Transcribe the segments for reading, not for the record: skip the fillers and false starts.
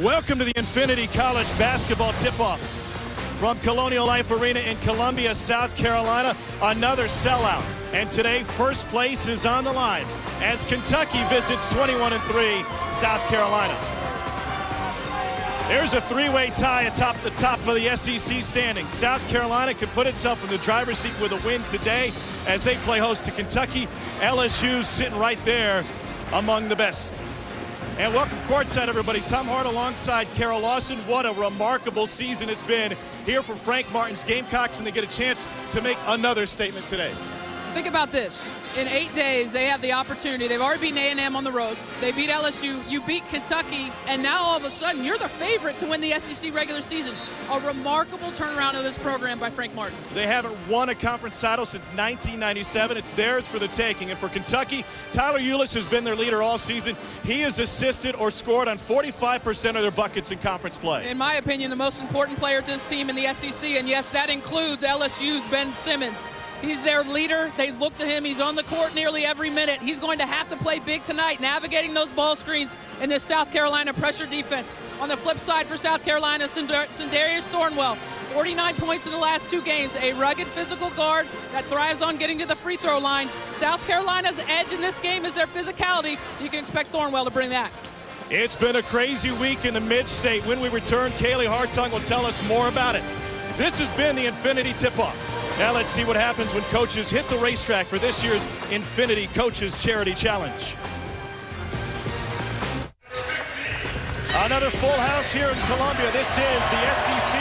Welcome to the Infinity College basketball tip-off from Colonial Life Arena in Columbia, South Carolina. Another sellout. And today, first place is on the line as Kentucky visits 21-3 South Carolina. There's a three-way tie atop the top of the SEC standings. South Carolina can put itself in the driver's seat with a win today as they play host to Kentucky. LSU's sitting right there among the best. And welcome courtside, everybody. Tom Hart alongside Carol Lawson. What a remarkable season it's been here for Frank Martin's Gamecocks, and they get a chance to make another statement today. Think about this. In 8 days, they have the opportunity. They've already beaten A&M on the road. They beat LSU. You beat Kentucky. And now all of a sudden, you're the favorite to win the SEC regular season. A remarkable turnaround of this program by Frank Martin. They haven't won a conference title since 1997. It's theirs for the taking. And for Kentucky, Tyler Ulis has been their leader all season. He has assisted or scored on 45% of their buckets in conference play. In my opinion, the most important player to this team in the SEC. And yes, that includes LSU's Ben Simmons. He's their leader. They look to him. He's on the court nearly every minute. He's going to have to play big tonight, navigating those ball screens in this South Carolina pressure defense. On the flip side for South Carolina, Sindarius Thornwell, 49 points in the last 2 games. A rugged physical guard that thrives on getting to the free throw line. South Carolina's edge in this game is their physicality. You can expect Thornwell to bring that. It's been a crazy week in the Mid-State. When we return, Kaylee Hartung will tell us more about it. This has been the Infinity Tip-Off. Now let's see what happens when coaches hit the racetrack for this year's Infinity Coaches Charity Challenge. Another full house here in Columbia. This is the SEC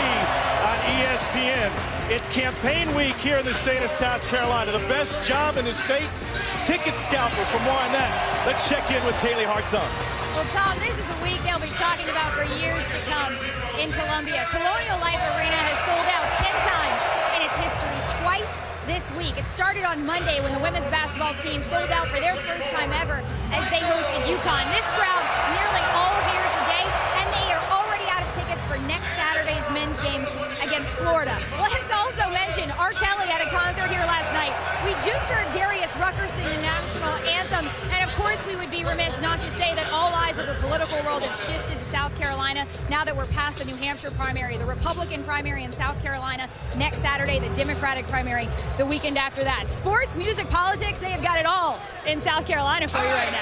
on ESPN. It's campaign week here in the state of South Carolina. The best job in the state, ticket scalper. For more on that, let's check in with Kaylee Hartung. Well, Tom, this is a week they'll be talking about for years to come in Columbia. Colonial Life Arena has sold out 10 times in its history, twice this week. It started on Monday when the women's basketball team sold out for their first time ever as they hosted UConn. This crowd nearly all here today, and they are already out of tickets for next Saturday's men's game against Florida. Let's also mention R. Kelly had a concert here last night. We just heard Darius Rucker sing the national anthem, and of course we would be remiss not to say that all eyes of the political world have shifted to South Carolina now that we're past the New Hampshire primary, the Republican primary in South Carolina next Saturday, the Democratic primary the weekend after that. Sports, music, politics, they have got it all in South Carolina for you right now.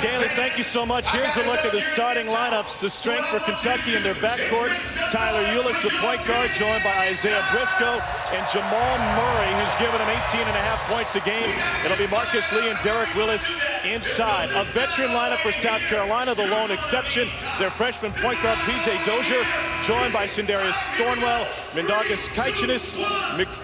Kaylee, thank you so much. Here's a look at the starting lineups. The strength for Kentucky in their backcourt. Tyler Ulis, the point guard, joined by Isaiah Briscoe and Jamal Murray, who's given him 18.5 points a game. It'll be Marcus Lee and Derek Willis inside. A veteran lineup for South Carolina, the lone exception. Their freshman point guard, P.J. Dozier, joined by Sindarius Thornwell, Mindaugas Kaichanis.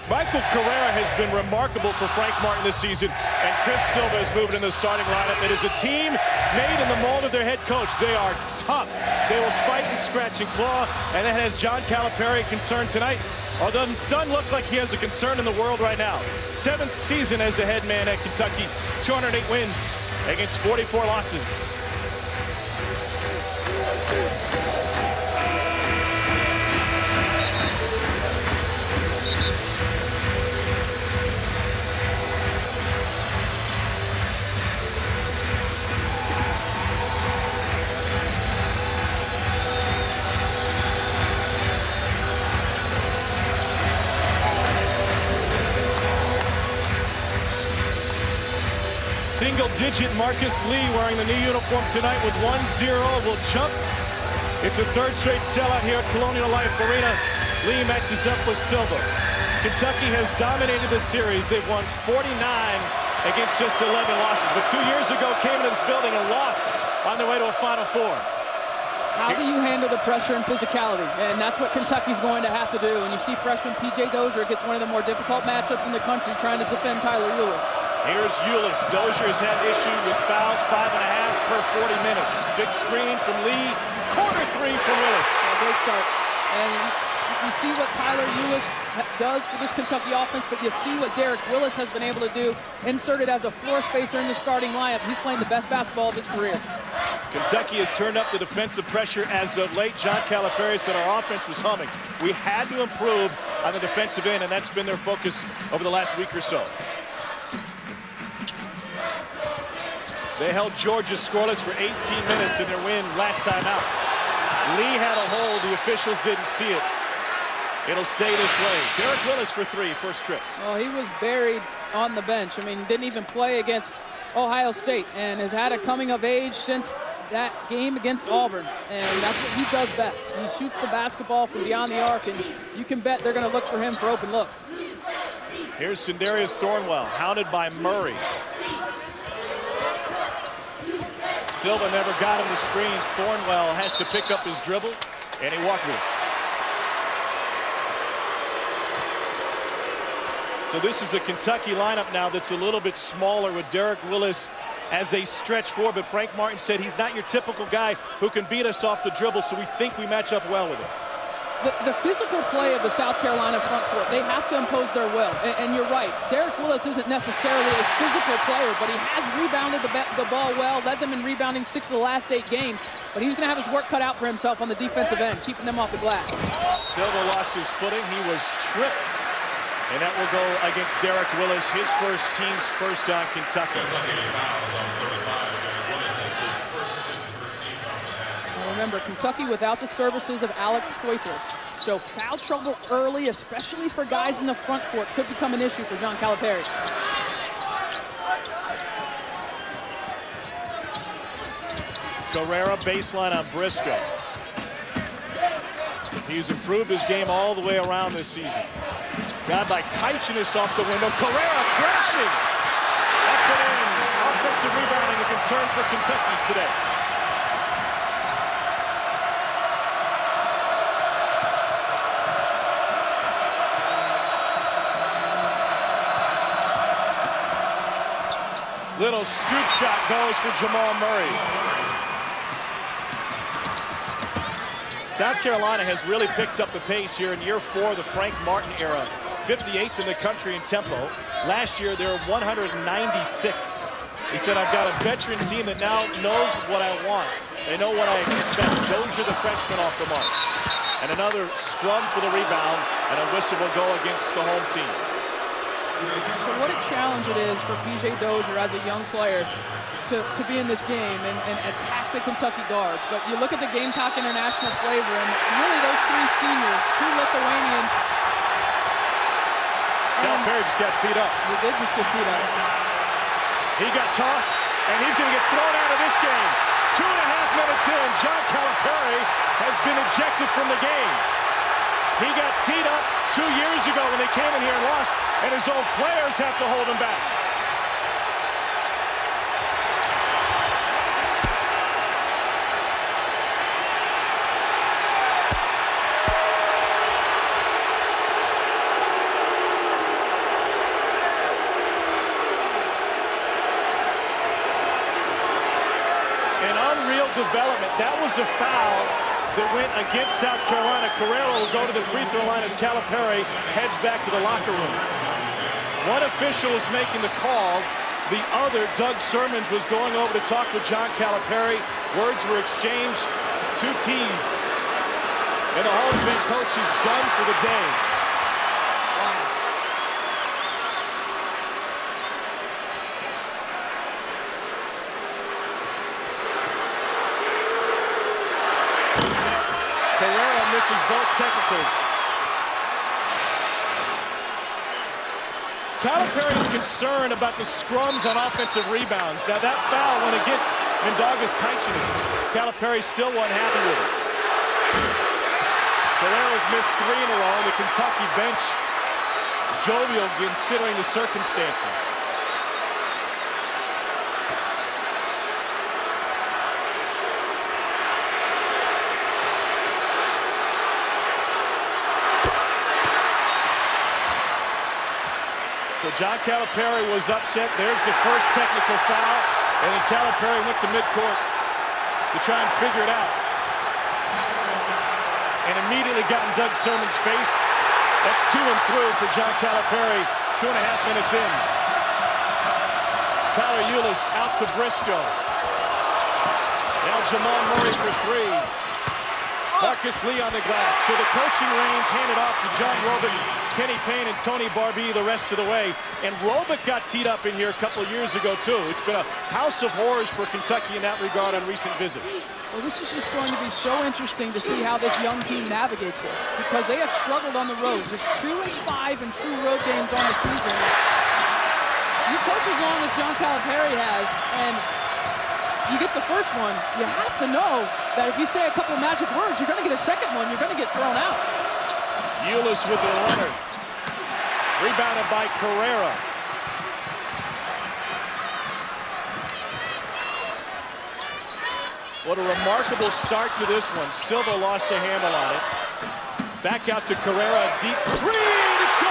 Michael Carrera has been remarkable for Frank Martin this season, and Chris Silva is moving in the starting lineup. It is a team made in the mold of their head coach. They are tough. They will fight and scratch and claw, and that has John Calipari concerned tonight. Although it doesn't look like he has a concern in the world right now. 7th season as the head man at Kentucky, 208 wins against 44 losses. Single-digit Marcus Lee wearing the new uniform tonight with 1-0 will jump. It's a third straight sellout here at Colonial Life Arena. Lee matches up with Silva. Kentucky has dominated the series. They've won 49 against just 11 losses. But 2 years ago came into this building and lost on their way to a Final Four. How do you handle the pressure and physicality? And that's what Kentucky's going to have to do. And you see freshman P.J. Dozier gets one of the more difficult matchups in the country trying to defend Tyler Ulis. Here's Ulis. Dozier has had issue with fouls, 5.5 per 40 minutes. Big screen from Lee. Corner 3 from Willis. Great start. And you see what Tyler Ulis does for this Kentucky offense, but you see what Derek Willis has been able to do, inserted as a floor spacer in the starting lineup. He's playing the best basketball of his career. Kentucky has turned up the defensive pressure as of late. John Calipari said our offense was humming. We had to improve on the defensive end, and that's been their focus over the last week or so. They held Georgia scoreless for 18 minutes in their win last time out. Lee had a hold. The officials didn't see it. It'll stay this way. Derek Willis for three, first trip. Well, he was buried on the bench. I mean, didn't even play against Ohio State and has had a coming of age since that game against Auburn. And that's what he does best. He shoots the basketball from beyond the arc, and you can bet they're going to look for him for open looks. Here's Sindarius Thornwell, hounded by Murray. Silva never got him the screen. Thornwell has to pick up his dribble, and he walked with it. So this is a Kentucky lineup now that's a little bit smaller with Derek Willis as a stretch four, but Frank Martin said he's not your typical guy who can beat us off the dribble, so we think we match up well with him. The physical play of the South Carolina front court, they have to impose their will. And you're right, Derek Willis isn't necessarily a physical player, but he has rebounded the ball well, led them in rebounding 6 of the last 8 games. But he's going to have his work cut out for himself on the defensive end, keeping them off the glass. Silva lost his footing. He was tripped. And that will go against Derek Willis, his first, team's first on Kentucky. Remember, Kentucky without the services of Alex Poitras. So foul trouble early, especially for guys in the front court, could become an issue for John Calipari. Carrera baseline on Briscoe. He's improved his game all the way around this season. Got by Kaitchinis off the window. Carrera crashing. Up and in. Offensive rebounding a concern for Kentucky today. Little scoop shot goes for Jamal Murray. South Carolina has really picked up the pace here in year 4 of the Frank Martin era. 58th in the country in tempo. Last year, they were 196th. He said, I've got a veteran team that now knows what I want. They know what I expect. Dozier, the freshman, off the mark. And another scrum for the rebound, and a whistle will go against the home team. So what a challenge it is for P.J. Dozier as a young player to be in this game and attack the Kentucky guards. But you look at the Gamecock International flavor, and really those 3 seniors, 2 Lithuanians. Calipari just got teed up. He did just get teed up. He got tossed, and he's going to get thrown out of this game. 2.5 minutes in, John Calipari has been ejected from the game. He got teed up 2 years ago when they came in here and lost, and his own players have to hold him back. An unreal development. That was a foul that went against South Carolina. Carrera will go to the free throw line as Calipari heads back to the locker room. One official is making the call. The other, Doug Sermons, was going over to talk with John Calipari. Words were exchanged, 2 T's. And the Hall of Fame coach is done for the day. Carrera misses both technicals. Calipari is concerned about the scrums on offensive rebounds. Now that foul went against Mindaugas Kaitchinis. Calipari still wasn't happy with it. Carrera's missed 3 in a row. The Kentucky bench jovial considering the circumstances. So John Calipari was upset. There's the first technical foul. And then Calipari went to midcourt to try and figure it out. And immediately got in Doug Sermon's face. That's 2 and through for John Calipari, 2.5 minutes in. Tyler Ulis out to Briscoe. Now Jamal Murray for 3. Marcus Lee on the glass. So the coaching reins handed off to John Robin Kenny Payne and Tony Barbee the rest of the way. And Robick got teed up in here a couple of years ago, too. It's been a house of horrors for Kentucky in that regard on recent visits. Well, this is just going to be so interesting to see how this young team navigates this, because they have struggled on the road, just 2-5 in true road games on the season. You coach as long as John Calipari has, and you get the first one, you have to know that if you say a couple of magic words, you're going to get a second one, you're going to get thrown out. Ulis with the runner. Rebounded by Carrera. What a remarkable start to this one. Silva lost a handle on it. Back out to Carrera, deep three, it's good!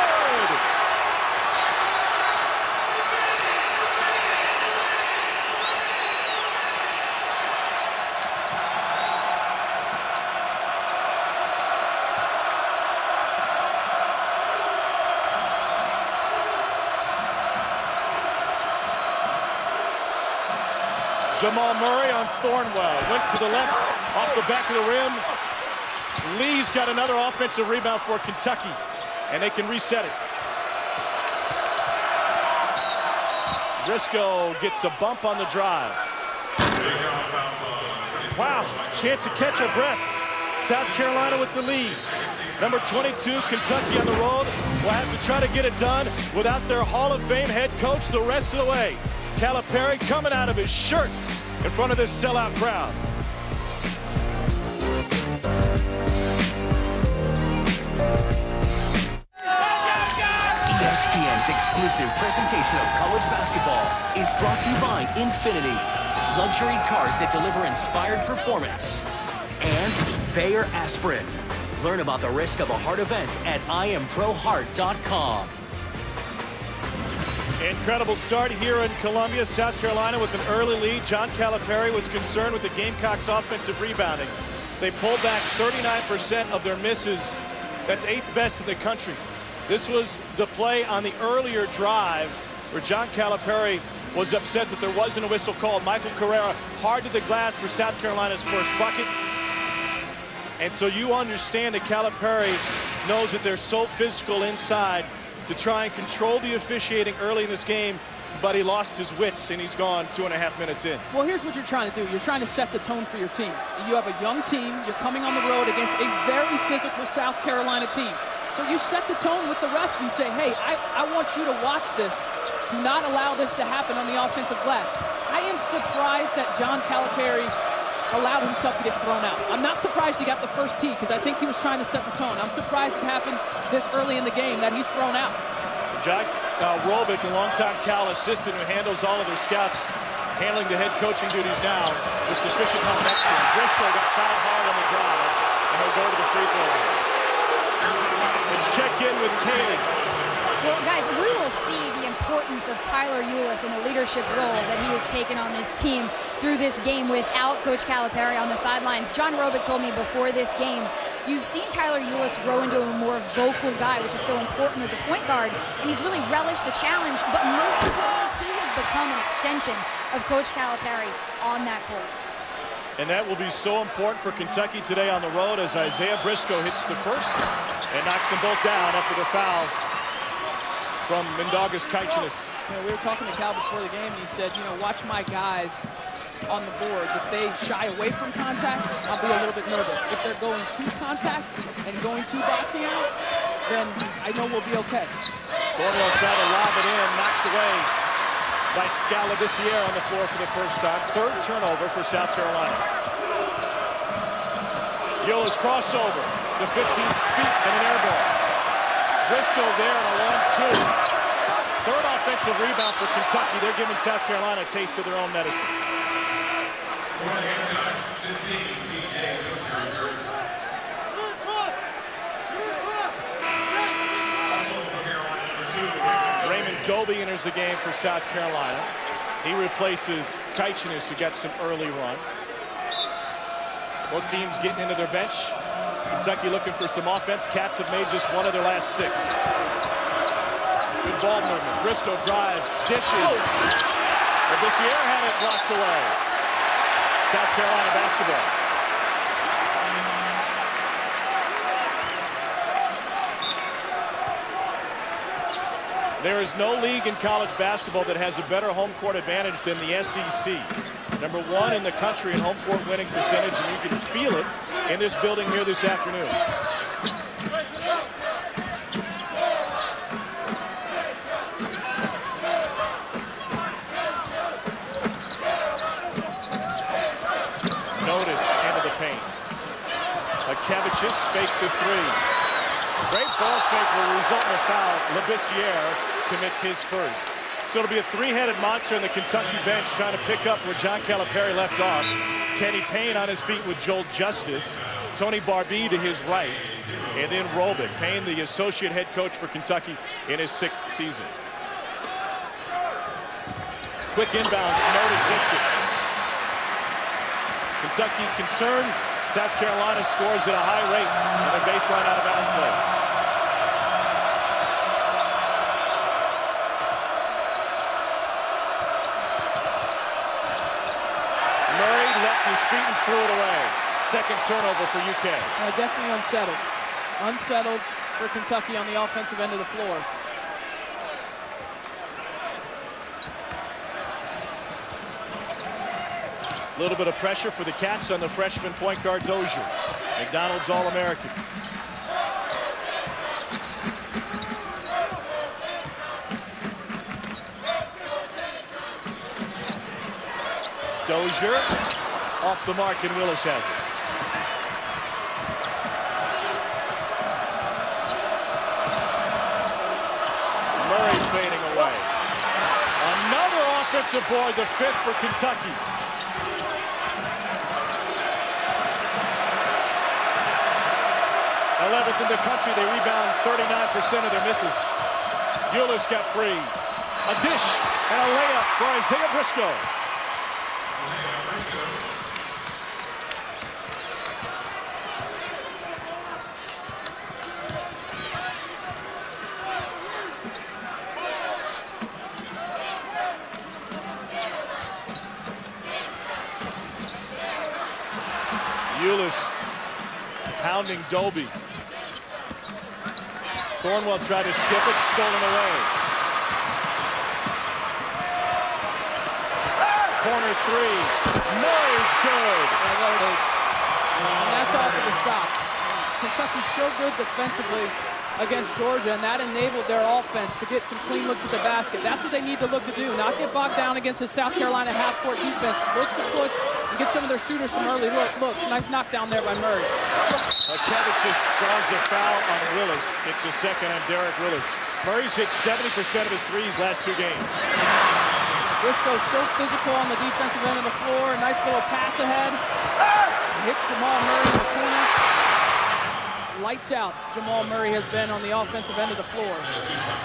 Jamal Murray on Thornwell. Went to the left, off the back of the rim. Lee's got another offensive rebound for Kentucky, and they can reset it. Briscoe gets a bump on the drive. Wow, chance to catch our breath. South Carolina with the lead. Number 22, Kentucky on the road, will have to try to get it done without their Hall of Fame head coach the rest of the way. Calipari coming out of his shirt in front of this sellout crowd. ESPN's exclusive presentation of college basketball is brought to you by Infinity, luxury cars that deliver inspired performance, and Bayer Aspirin. Learn about the risk of a heart event at IamProHeart.com. Incredible start here in Columbia, South Carolina with an early lead. John Calipari was concerned with the Gamecocks' offensive rebounding. They pulled back 39% of their misses. That's 8th best in the country. This was the play on the earlier drive where John Calipari was upset that there wasn't a whistle called. Michael Carrera hard to the glass for South Carolina's first bucket. And so you understand that Calipari knows that they're so physical inside to try and control the officiating early in this game, but he lost his wits and he's gone 2.5 minutes in. Well, here's what you're trying to do. You're trying to set the tone for your team. You have a young team. You're coming on the road against a very physical South Carolina team. So you set the tone with the refs. You say, hey, I want you to watch this. Do not allow this to happen on the offensive glass. I am surprised that John Calipari allowed himself to get thrown out. I'm not surprised he got the first tee because I think he was trying to set the tone. I'm surprised it happened this early in the game that he's thrown out. So Jack Robick, a longtime Cal assistant who handles all of their scouts, handling the head coaching duties now with sufficient help next to him. Briscoe got fouled hard on the drive, and he'll go to the free throw line. Let's check in with Kaylee. Well, guys, we will see the importance of Tyler Ulis and the leadership role that he has taken on this team through this game without Coach Calipari on the sidelines. John Robick told me before this game, you've seen Tyler Ulis grow into a more vocal guy, which is so important as a point guard, and he's really relished the challenge, but most importantly, he has become an extension of Coach Calipari on that court. And that will be so important for Kentucky today on the road as Isaiah Briscoe hits the first and knocks them both down after the foul from Mindaugas Kaichanis. You know, we were talking to Cal before the game, and he said, you know, watch my guys on the boards. If they shy away from contact, I'll be a little bit nervous. If they're going to contact and going to boxing out, then I know we'll be okay. Thornwell tried to lob it in, knocked away by Scalavissiere on the floor for the first time. Third turnover for South Carolina. Ulis crossover to 15 feet and an air ball. Briscoe there on a long two. Third offensive rebound for Kentucky. They're giving South Carolina a taste of their own medicine. Raymond Dobie enters the game for South Carolina. He replaces Kaichanis, who got some early run. Both teams getting into their bench. Kentucky looking for some offense. Cats have made just one of their last 6. Good ball movement. Briscoe drives, dishes. Calipari had it blocked away. South Carolina basketball. There is no league in college basketball that has a better home court advantage than the SEC. #1 in the country in home court winning percentage, and you can feel it in this building here this afternoon. Notice into the paint. Akevicius faked the three. Great ball fake will result in a foul. Labissiere commits his first. So it'll be a three-headed monster in the Kentucky bench trying to pick up where John Calipari left off. Kenny Payne on his feet with Joel Justice. Tony Barbee to his right. And then Robick. Payne, the associate head coach for Kentucky in his 6th season. Quick inbounds. Notice hits it. Kentucky concerned. South Carolina scores at a high rate on their baseline out of bounds plays. Murray left his feet and threw it away. Second turnover for UK. Definitely unsettled. Unsettled for Kentucky on the offensive end of the floor. A little bit of pressure for the Cats on the freshman point guard Dozier. McDonald's All-American. Dozier off the mark, and Willis has it. Murray fading away. Another offensive board, the 5th for Kentucky. 11th in the country. They rebound 39% of their misses. Ulis got free. A dish and a layup for Isaiah Briscoe. Ulis pounding Doby. Thornwell tried to skip it, stolen away. Corner three. Murray's good. Yeah, there it is. And that's off of the stops. Kentucky's so good defensively against Georgia, and that enabled their offense to get some clean looks at the basket. That's what they need to look to do, not get bogged down against the South Carolina half-court defense. Look to push and get some of their shooters some early looks. Nice knockdown there by Murray. Akevicius draws a foul on Willis. It's a second on Derek Willis. Murray's hit 70% of his threes last 2 games. Briscoe's so physical on the defensive end of the floor. Nice little pass ahead. Hits Jamal Murray in the corner. Lights out. Jamal Murray has been on the offensive end of the floor,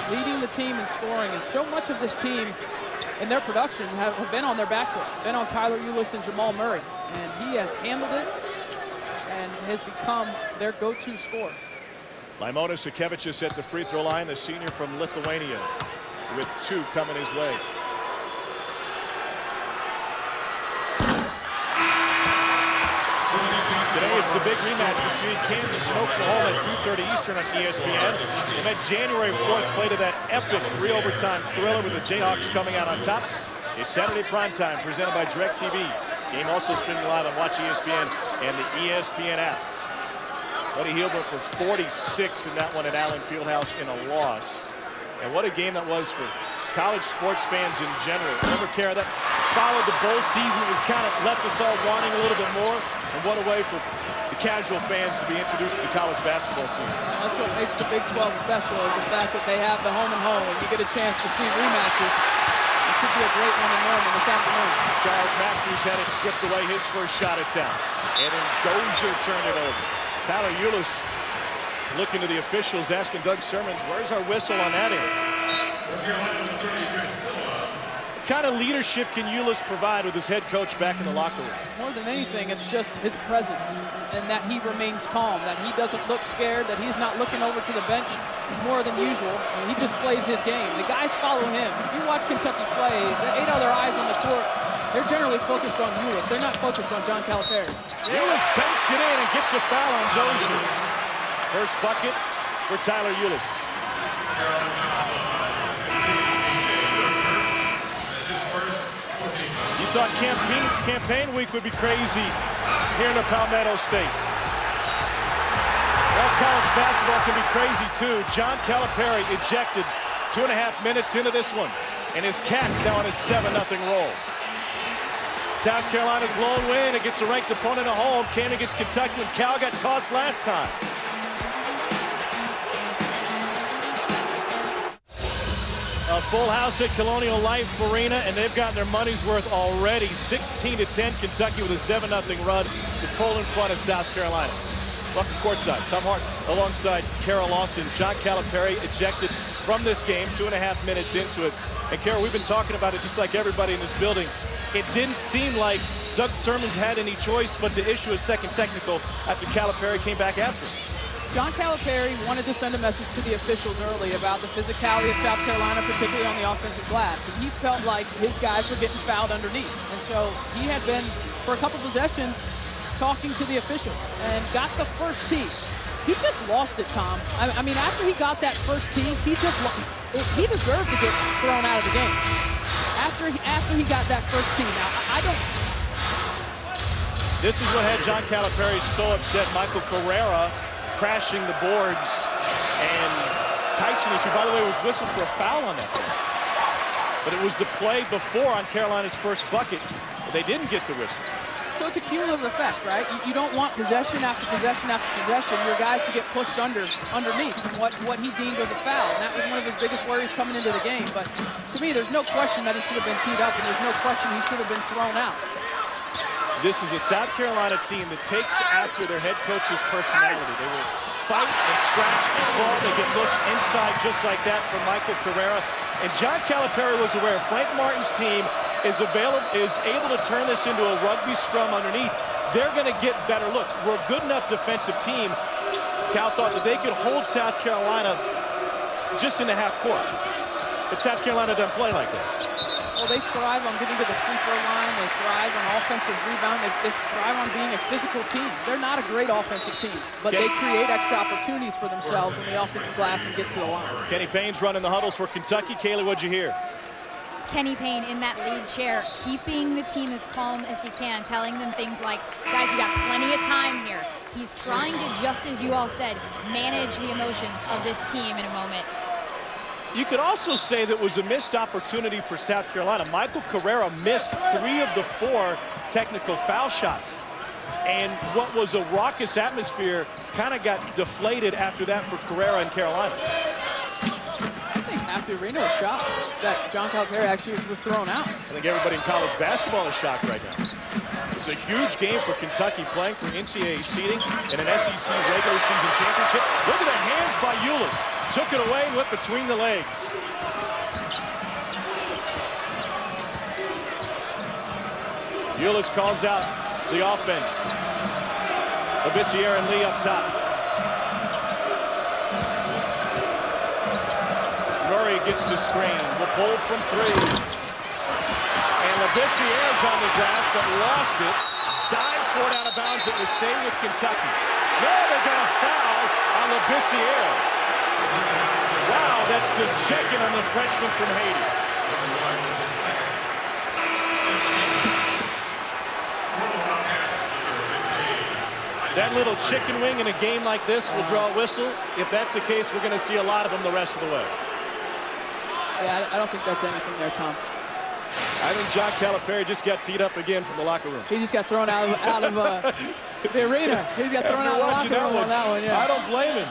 leading the team in scoring. And so much of this team and their production have been on their backcourt, been on Tyler Ulis and Jamal Murray. And he has handled it and has become their go-to scorer. Laimonas Akevicius at the free throw line, the senior from Lithuania, with 2 coming his way. Today it's a big rematch between Kansas and Oklahoma at 2:30 Eastern on ESPN. And that January 4th play to that epic 3-overtime thriller with the Jayhawks coming out on top. It's Saturday primetime presented by DirecTV. Game also streaming live on Watch ESPN and the ESPN app. Buddy Hield went for 46 in that one at Allen Fieldhouse in a loss. And what a game that was for college sports fans in general. Remember, Kara, that followed the bowl season. It was kind of left us all wanting a little bit more. And what a way for the casual fans to be introduced to the college basketball season. That's what makes the Big 12 special, is the fact that they have the home and home, and you get a chance to see rematches. It should be a great one in Norman this afternoon. Charles Matthews had it stripped away, his first shot attempt. And then Dozier turned it over. Tyler Ulis looking to the officials, asking Doug Sermons, where's our whistle on that end? What kind of leadership can Ulis provide with his head coach back in the locker room? More than anything, it's just his presence and that he remains calm, that he doesn't look scared, that he's not looking over to the bench more than usual. And he just plays his game. The guys follow him. If you watch Kentucky play, the 8 other eyes on the court, they're generally focused on Ulis. They're not focused on John Calipari. Ulis banks it in and gets a foul on Dozier. First bucket for Tyler Ulis. thought campaign week would be crazy here in the Palmetto State. Well, college basketball can be crazy too. John Calipari ejected 2.5 minutes into this one, and his Cats now on a 7-0 roll. South Carolina's lone win against a ranked opponent at home came against Kentucky when Cal got tossed last time. A full house at Colonial Life Arena, and they've gotten their money's worth already. 16-10, Kentucky with a 7-0 run to pull in front of South Carolina. Welcome courtside. Tom Hart alongside Carol Lawson. John Calipari ejected from this game 2.5 minutes into it. And Carol, we've been talking about it just like everybody in this building. It didn't seem like Doug Sermons had any choice but to issue a second technical after Calipari came back after him. John Calipari wanted to send a message to the officials early about the physicality of South Carolina, particularly on the offensive glass. And he felt like his guys were getting fouled underneath. And so he had been, for a couple possessions, talking to the officials and got the first tee. He just lost it, Tom. I mean, after he got that first tee, he deserved to get thrown out of the game. After he got that first tee. Now, I don't... This is what had John Calipari so upset. Michael Carrera crashing the boards, and Keichnis, who, by the way, was whistled for a foul on that play. But it was the play before on Carolina's first bucket. They didn't get the whistle. So it's a cumulative effect, right? You don't want possession after possession after possession, your guys to get pushed underneath what he deemed was a foul. And that was one of his biggest worries coming into the game. But to me, there's no question that he should have been teed up, and there's no question he should have been thrown out. This is a South Carolina team that takes after their head coach's personality. They will fight and scratch and claw. They get looks inside just like that from Michael Carrera. And John Calipari was aware Frank Martin's team is able to turn this into a rugby scrum underneath. They're going to get better looks. We're a good enough defensive team. Cal thought that they could hold South Carolina just in the half court. But South Carolina doesn't play like that. Well, they thrive on getting to the free throw line. They thrive on offensive rebound. They thrive on being a physical team. They're not a great offensive team, but they create extra opportunities for themselves in the offensive glass and get to the line. Kenny Payne's running the huddles for Kentucky. Kaylee, what'd you hear? Kenny Payne in that lead chair, keeping the team as calm as he can, telling them things like, guys, you got plenty of time here. He's trying to, just as you all said, manage the emotions of this team in a moment. You could also say that was a missed opportunity for South Carolina. Michael Carrera missed 3 of the 4 technical foul shots. And what was a raucous atmosphere kind of got deflated after that for Carrera and Carolina. I think half the arena was shocked that John Calipari actually was thrown out. I think everybody in college basketball is shocked right now. It's a huge game for Kentucky, playing for NCAA seeding in an SEC regular season championship. Look at the hands by Ulis. Took it away and went between the legs. Ulis calls out the offense. Labissiere and Lee up top. Murray gets the screen. Will pull from 3. And Labissiere's on the glass, but lost it. Dives for it out of bounds. It will stay with Kentucky. No, they're going to foul on Labissiere. Wow, that's the second on the freshman from Haiti. That little chicken wing in a game like this will draw a whistle. If that's the case, we're going to see a lot of them the rest of the way. Yeah, I don't think that's anything there, Tom. I think John Calipari just got teed up again from the locker room. He just got thrown out of the arena. He just got thrown out of the locker room on that one, yeah. I don't blame him.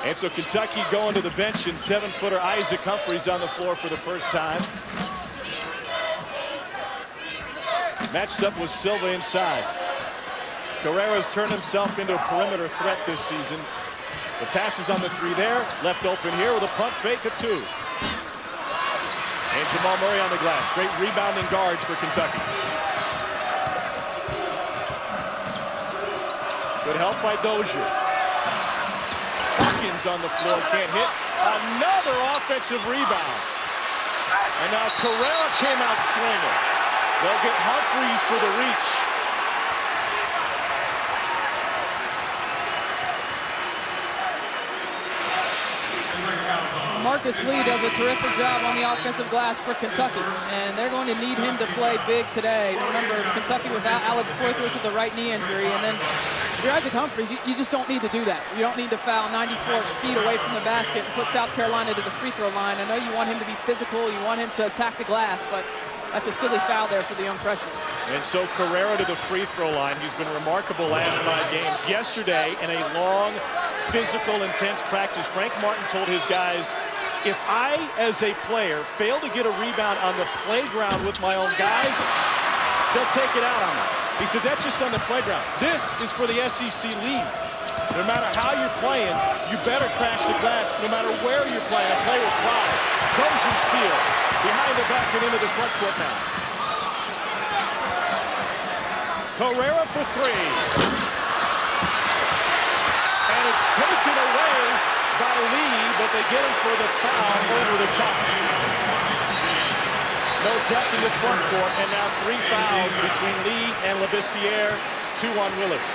And so Kentucky going to the bench, and 7-footer Isaac Humphries on the floor for the first time. Matched up with Silva inside. Carrera's turned himself into a perimeter threat this season. The pass is on the 3 there. Left open here with a pump fake, a 2. And Jamal Murray on the glass. Great rebounding guards for Kentucky. Good help by Dozier. Hawkins on the floor, can't hit. Another offensive rebound. And now Carrera came out swinging. They'll get Humphries for the reach. Marcus Lee does a terrific job on the offensive glass for Kentucky, and they're going to need him to play big today. Remember, Kentucky without Alex Poythress with a right knee injury, and then if you're Isaac Humphries, you just don't need to do that. You don't need to foul 94 feet away from the basket and put South Carolina to the free throw line. I know you want him to be physical, you want him to attack the glass, but that's a silly foul there for the young freshman. And so Carrera to the free throw line. He's been remarkable last 5 games. Yesterday, in a long, physical, intense practice, Frank Martin told his guys, if I, as a player, fail to get a rebound on the playground with my own guys, they'll take it out on me. He said, that's just on the playground. This is for the SEC league. No matter how you're playing, you better crash the glass no matter where you're playing. A play with pride. Dozier steal. Behind the back and into the front court now. Carrera for 3. And it's taken away by Lee, but they get him for the foul over the top. No depth in this front court, and now 3 fouls between Lee and Labissiere, 2 on Willis.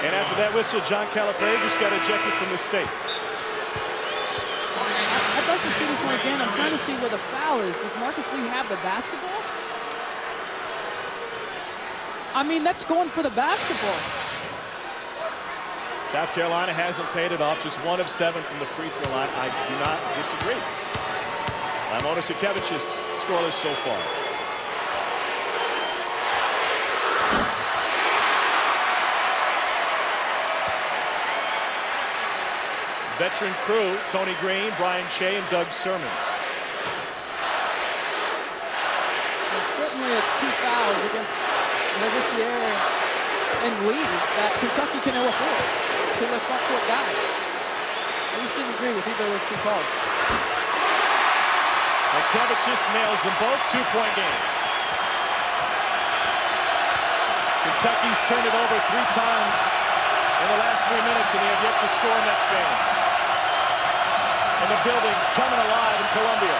And after that whistle, John Calipari just got ejected from the state. I'd like to see this one again. I'm trying to see where the foul is. Does Marcus Lee have the basketball? I mean, that's going for the basketball. South Carolina hasn't paid it off. Just 1 of 7 from the free throw line. I do not disagree. Laimonas Jakevičius scoreless so far. Veteran crew, Tony Green, Brian Shea, and Doug Sermons. Well, certainly it's 2 fouls against Labissiere and Lee that Kentucky can ill afford to their front court guys. I just didn't agree with either of those 2 calls. Jakevičius nails them both. 2-point game. Kentucky's turned it over 3 times in the last 3 minutes, and they have yet to score next game. And the building coming alive in Columbia.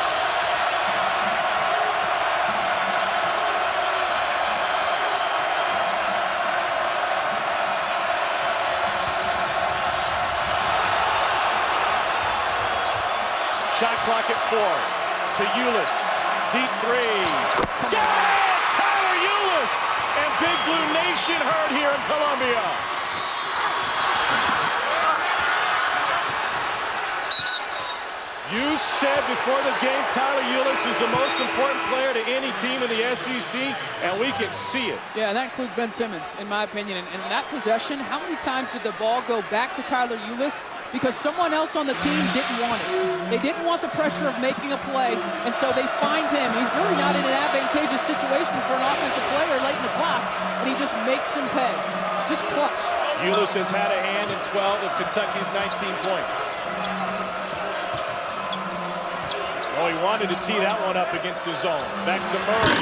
Shot clock at 4 to Ulis. Deep 3. Tyler Ulis! And Big Blue Nation heard here in Columbia. You said before the game Tyler Ulis is the most important player to any team in the SEC, and we can see it. Yeah, and that includes Ben Simmons, in my opinion. And that possession, how many times did the ball go back to Tyler Ulis? Because someone else on the team didn't want it. They didn't want the pressure of making a play, and so they find him. He's really not in an advantageous situation for an offensive player late in the clock, and he just makes him pay. Just clutch. Ulis has had a hand in 12 of Kentucky's 19 points. Oh, he wanted to tee that one up against his zone. Back to Murray.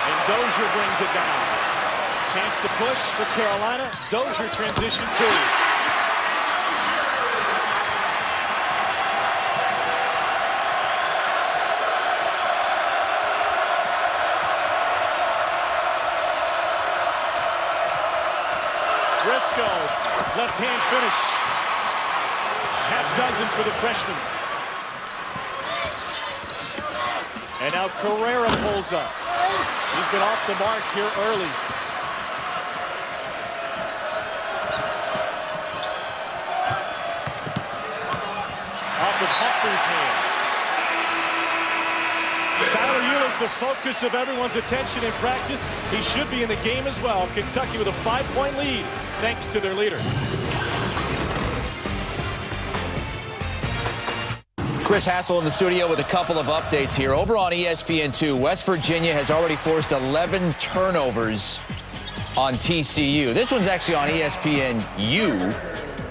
And Dozier brings it down. Chance to push for Carolina. Dozier transition 2. Briscoe, left-hand finish. Half dozen for the freshman. And now Carrera pulls up. He's been off the mark here early. Off of Humphries' hands. Tyler Ulis, the focus of everyone's attention in practice. He should be in the game as well. Kentucky with a 5-point lead, thanks to their leader. Chris Hassel in the studio with a couple of updates here. Over on ESPN2, West Virginia has already forced 11 turnovers on TCU. This one's actually on ESPNU.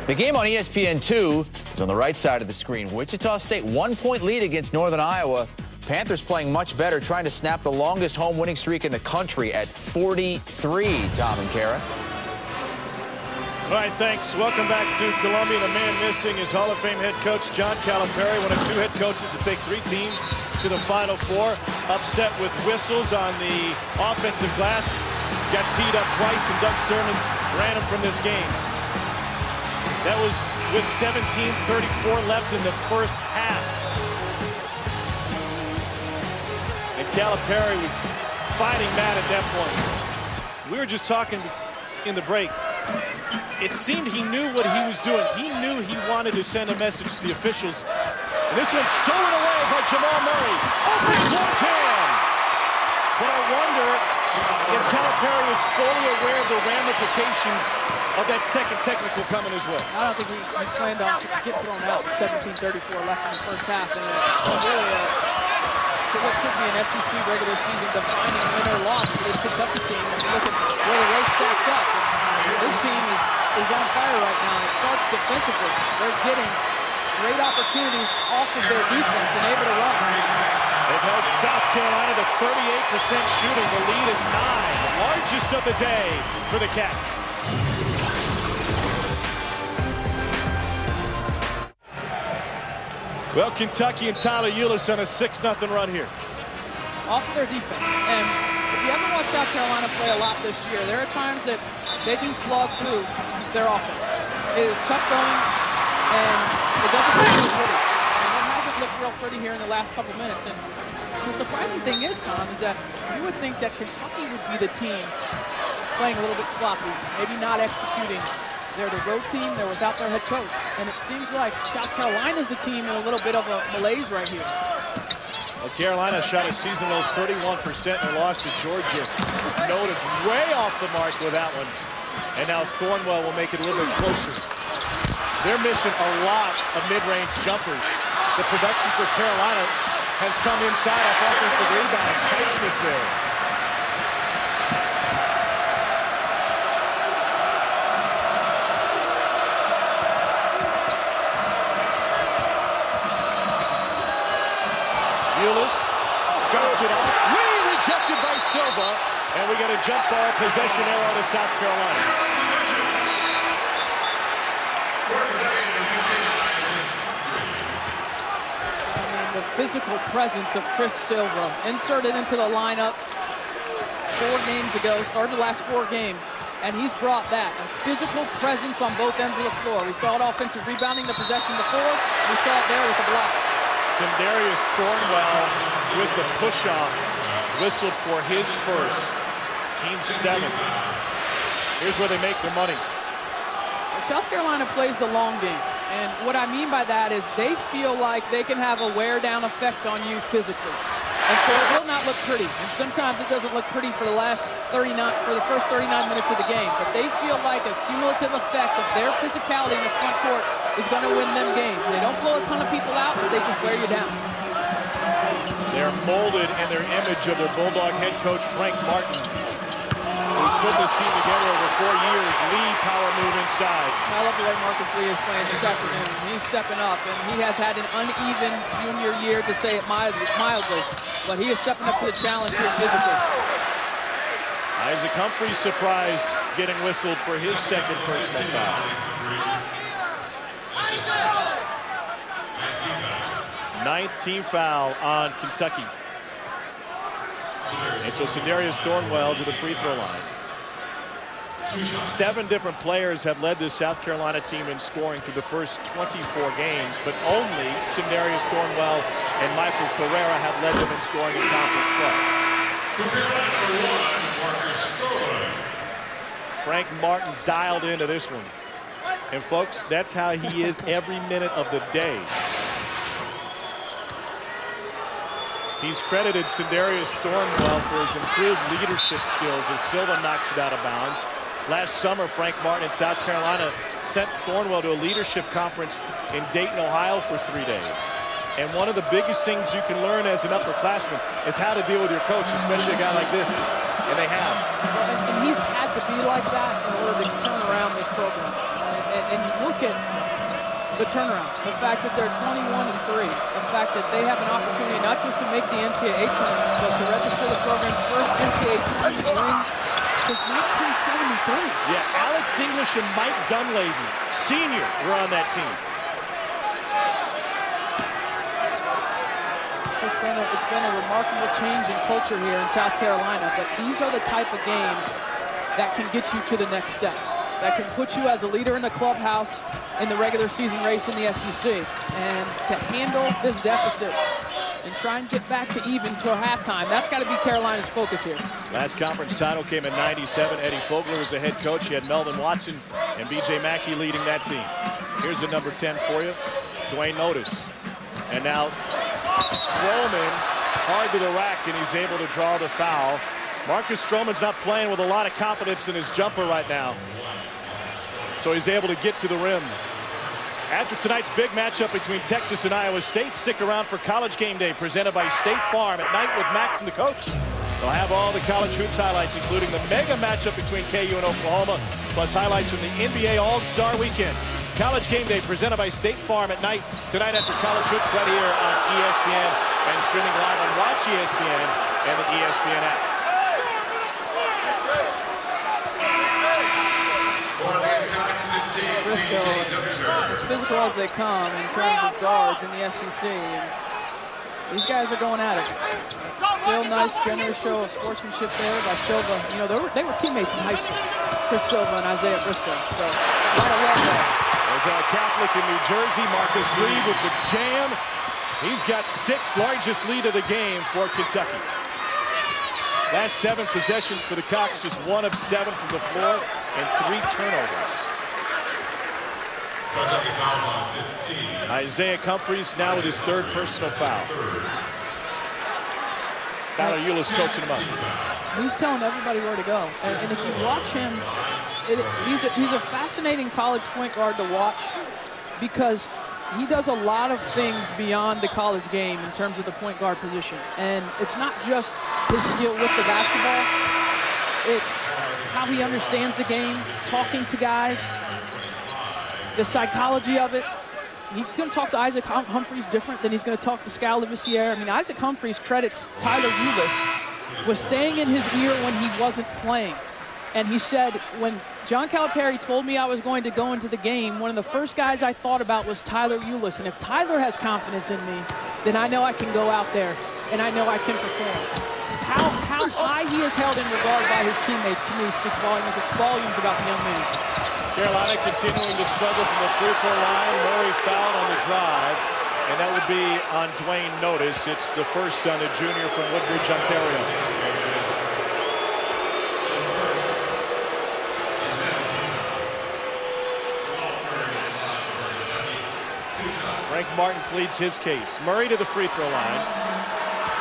The game on ESPN2 is on the right side of the screen. Wichita State, 1-point lead against Northern Iowa. Panthers playing much better, trying to snap the longest home winning streak in the country at 43, Tom and Kara. All right, thanks. Welcome back to Columbia. The man missing is Hall of Fame head coach John Calipari, one of 2 head coaches to take 3 teams to the Final Four. Upset with whistles on the offensive glass. Got teed up twice, and Doug Sermons ran him from this game. That was with 17:34 left in the first half. And Calipari was fighting mad at that point. We were just talking in the break. It seemed he knew what he was doing. He knew he wanted to send a message to the officials. And this one's stolen away by Jamal Murray. Open floor jam! But I wonder if Calipari is fully aware of the ramifications of that second technical coming his way. I don't think he planned on getting thrown out with 17:34 left in the first half. And really, what could be an SEC regular season defining win or loss for this Kentucky team. When you look at where the race stacks up, this team is on fire right now. And it starts defensively. They're getting great opportunities off of their defense and able to run. They've held South Carolina to 38% shooting. The lead is 9, the largest of the day for the Cats. Well, Kentucky and Tyler Ulis on a 6-0 run here. Off their defense. And if you haven't watched South Carolina play a lot this year, there are times that they do slog through their offense. It is tough going, and it doesn't look real pretty. And it hasn't looked real pretty here in the last couple minutes. And the surprising thing is, Tom, is that you would think that Kentucky would be the team playing a little bit sloppy, maybe not executing. They're the road team. They're without their head coach. And it seems like South Carolina's the team in a little bit of a malaise right here. Well, Carolina shot a season low 31% and lost to Georgia. Notice way off the mark with that one. And now Thornwell will make it a little bit closer. They're missing a lot of mid-range jumpers. The production for Carolina has come inside off offensive rebounds. Highsmith there. Ulis drops it off. Really rejected by Silva. And we got a jump ball possession arrow to South Carolina. The physical presence of Chris Silva, inserted into the lineup 4 games ago, started the last 4 games, and he's brought that, a physical presence on both ends of the floor. We saw it offensive rebounding the possession before, we saw it there with the block. Sindarius Thornwell with the push-off, whistled for his first, team 7. Here's where they make their money. South Carolina plays the long game. And what I mean by that is they feel like they can have a wear-down effect on you physically. And so it will not look pretty. And sometimes it doesn't look pretty for the first 39 minutes of the game. But they feel like a cumulative effect of their physicality in the front court is going to win them games. They don't blow a ton of people out, but they just wear you down. They're molded in their image of their Bulldog head coach, Frank Martin, who's put this team together over 4 years. Lee, power move inside. I love the way Marcus Lee is playing this afternoon. He's stepping up, and he has had an uneven junior year, to say it mildly. But he is stepping up to the challenge here physically. Isaac Humphries surprised getting whistled for his second personal foul. 9th team foul on Kentucky. And so Sindarius Thornwell to the free throw line. 7 different players have led this South Carolina team in scoring through the first 24 games, but only Sindarius Thornwell and Michael Carrera have led them in scoring in conference play. Frank Martin dialed into this one. And folks, that's how he is every minute of the day. He's credited Sindarius Thornwell for his improved leadership skills as Silva knocks it out of bounds. Last summer, Frank Martin in South Carolina sent Thornwell to a leadership conference in Dayton, Ohio for 3 days. And one of the biggest things you can learn as an upperclassman is how to deal with your coach, especially a guy like this. And they have. And he's had to be like that in order to turn around this program. And you look at the turnaround, the fact that they're 21-3, the fact that they have an opportunity not just to make the NCAA tournament, but to register the program's first NCAA tournament win since 1973. Yeah, Alex English and Mike Dunleavy, senior, were on that team. It's been a remarkable change in culture here in South Carolina, but these are the type of games that can get you to the next step. that can put you as a leader in the clubhouse in the regular season race in the SEC. And to handle this deficit and try and get back to even to halftime, that's got to be Carolina's focus here. Last conference title came in '97. Eddie Fogler was the head coach. He had Melvin Watson and B.J. Mackey leading that team. Here's a number 10 for you, Duane Notice. And now Stroman hard to the rack, and he's able to draw the foul. Marcus Stroman's not playing with a lot of confidence in his jumper right now, so he's able to get to the rim. After tonight's big matchup between Texas and Iowa State, stick around for College Game Day presented by State Farm at night with Max and the coach. They'll have all the college hoops highlights, including the mega matchup between KU and Oklahoma, plus highlights from the NBA All-Star Weekend. College Game Day presented by State Farm at night tonight after college hoops right here on ESPN and streaming live on Watch ESPN and the ESPN app. Briscoe, as physical as they come in terms of guards in the SEC, and these guys are going at it. Still nice, generous show of sportsmanship there by Silva. You know, they were teammates in high school, Chris Silva and Isaiah Briscoe. So a lot of love there. There's our Catholic in New Jersey, Marcus Lee with the jam. He's got 6th largest lead of the game for Kentucky. Last 7 possessions for the Cox, just 1 of 7 from the floor and 3 turnovers. Isaiah Humphries now with his 3rd personal foul. Tyler Ulis coaching him up. He's telling everybody where to go. And if you watch him, he's a fascinating college point guard to watch because he does a lot of things beyond the college game in terms of the point guard position. And it's not just his skill with the basketball. It's how he understands the game, talking to guys, the psychology of it. He's going to talk to Isaac Humphries different than he's going to talk to Skal Labissiere. I mean, Isaac Humphries credits Tyler Ulis with staying in his ear when he wasn't playing. And he said, when John Calipari told me I was going to go into the game, one of the first guys I thought about was Tyler Ulis. And if Tyler has confidence in me, then I know I can go out there and I know I can perform. How high he is held in regard by his teammates, to me, speaks volumes about the young man. Carolina continuing to struggle from the free throw line. Murray fouled on the drive, and that would be on Duane Notice. It's the first on a junior from Woodbridge, Ontario. Frank Martin pleads his case. Murray to the free throw line.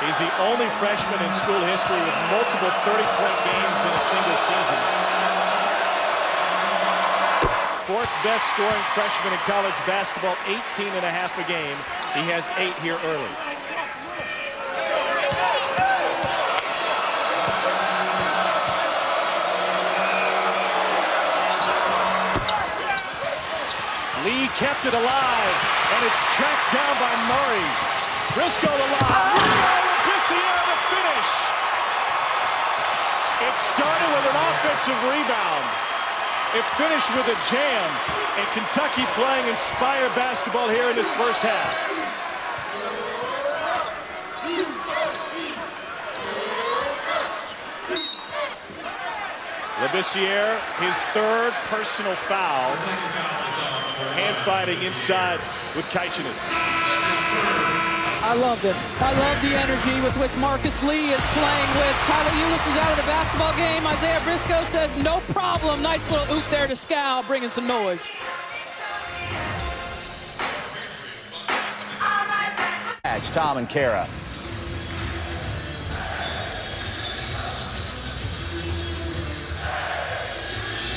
He's the only freshman in school history with multiple 30-point games in a single season. 4th best scoring freshman in college basketball, 18.5 a game. He has 8 here early. Lee kept it alive, and it's tracked down by Murray. Briscoe alive. Labissiere the finish. It started with an offensive rebound. It finished with a jam, and Kentucky playing inspired basketball here in this first half. Labissiere, his 3rd personal foul. Hand fighting inside with Kaichenis. I love this. I love the energy with which Marcus Lee is playing with. Tyler Ulis is out of the basketball game. Isaiah Briscoe says, no problem. Nice little oop there to Skal, bringing some noise. Tom and Kara.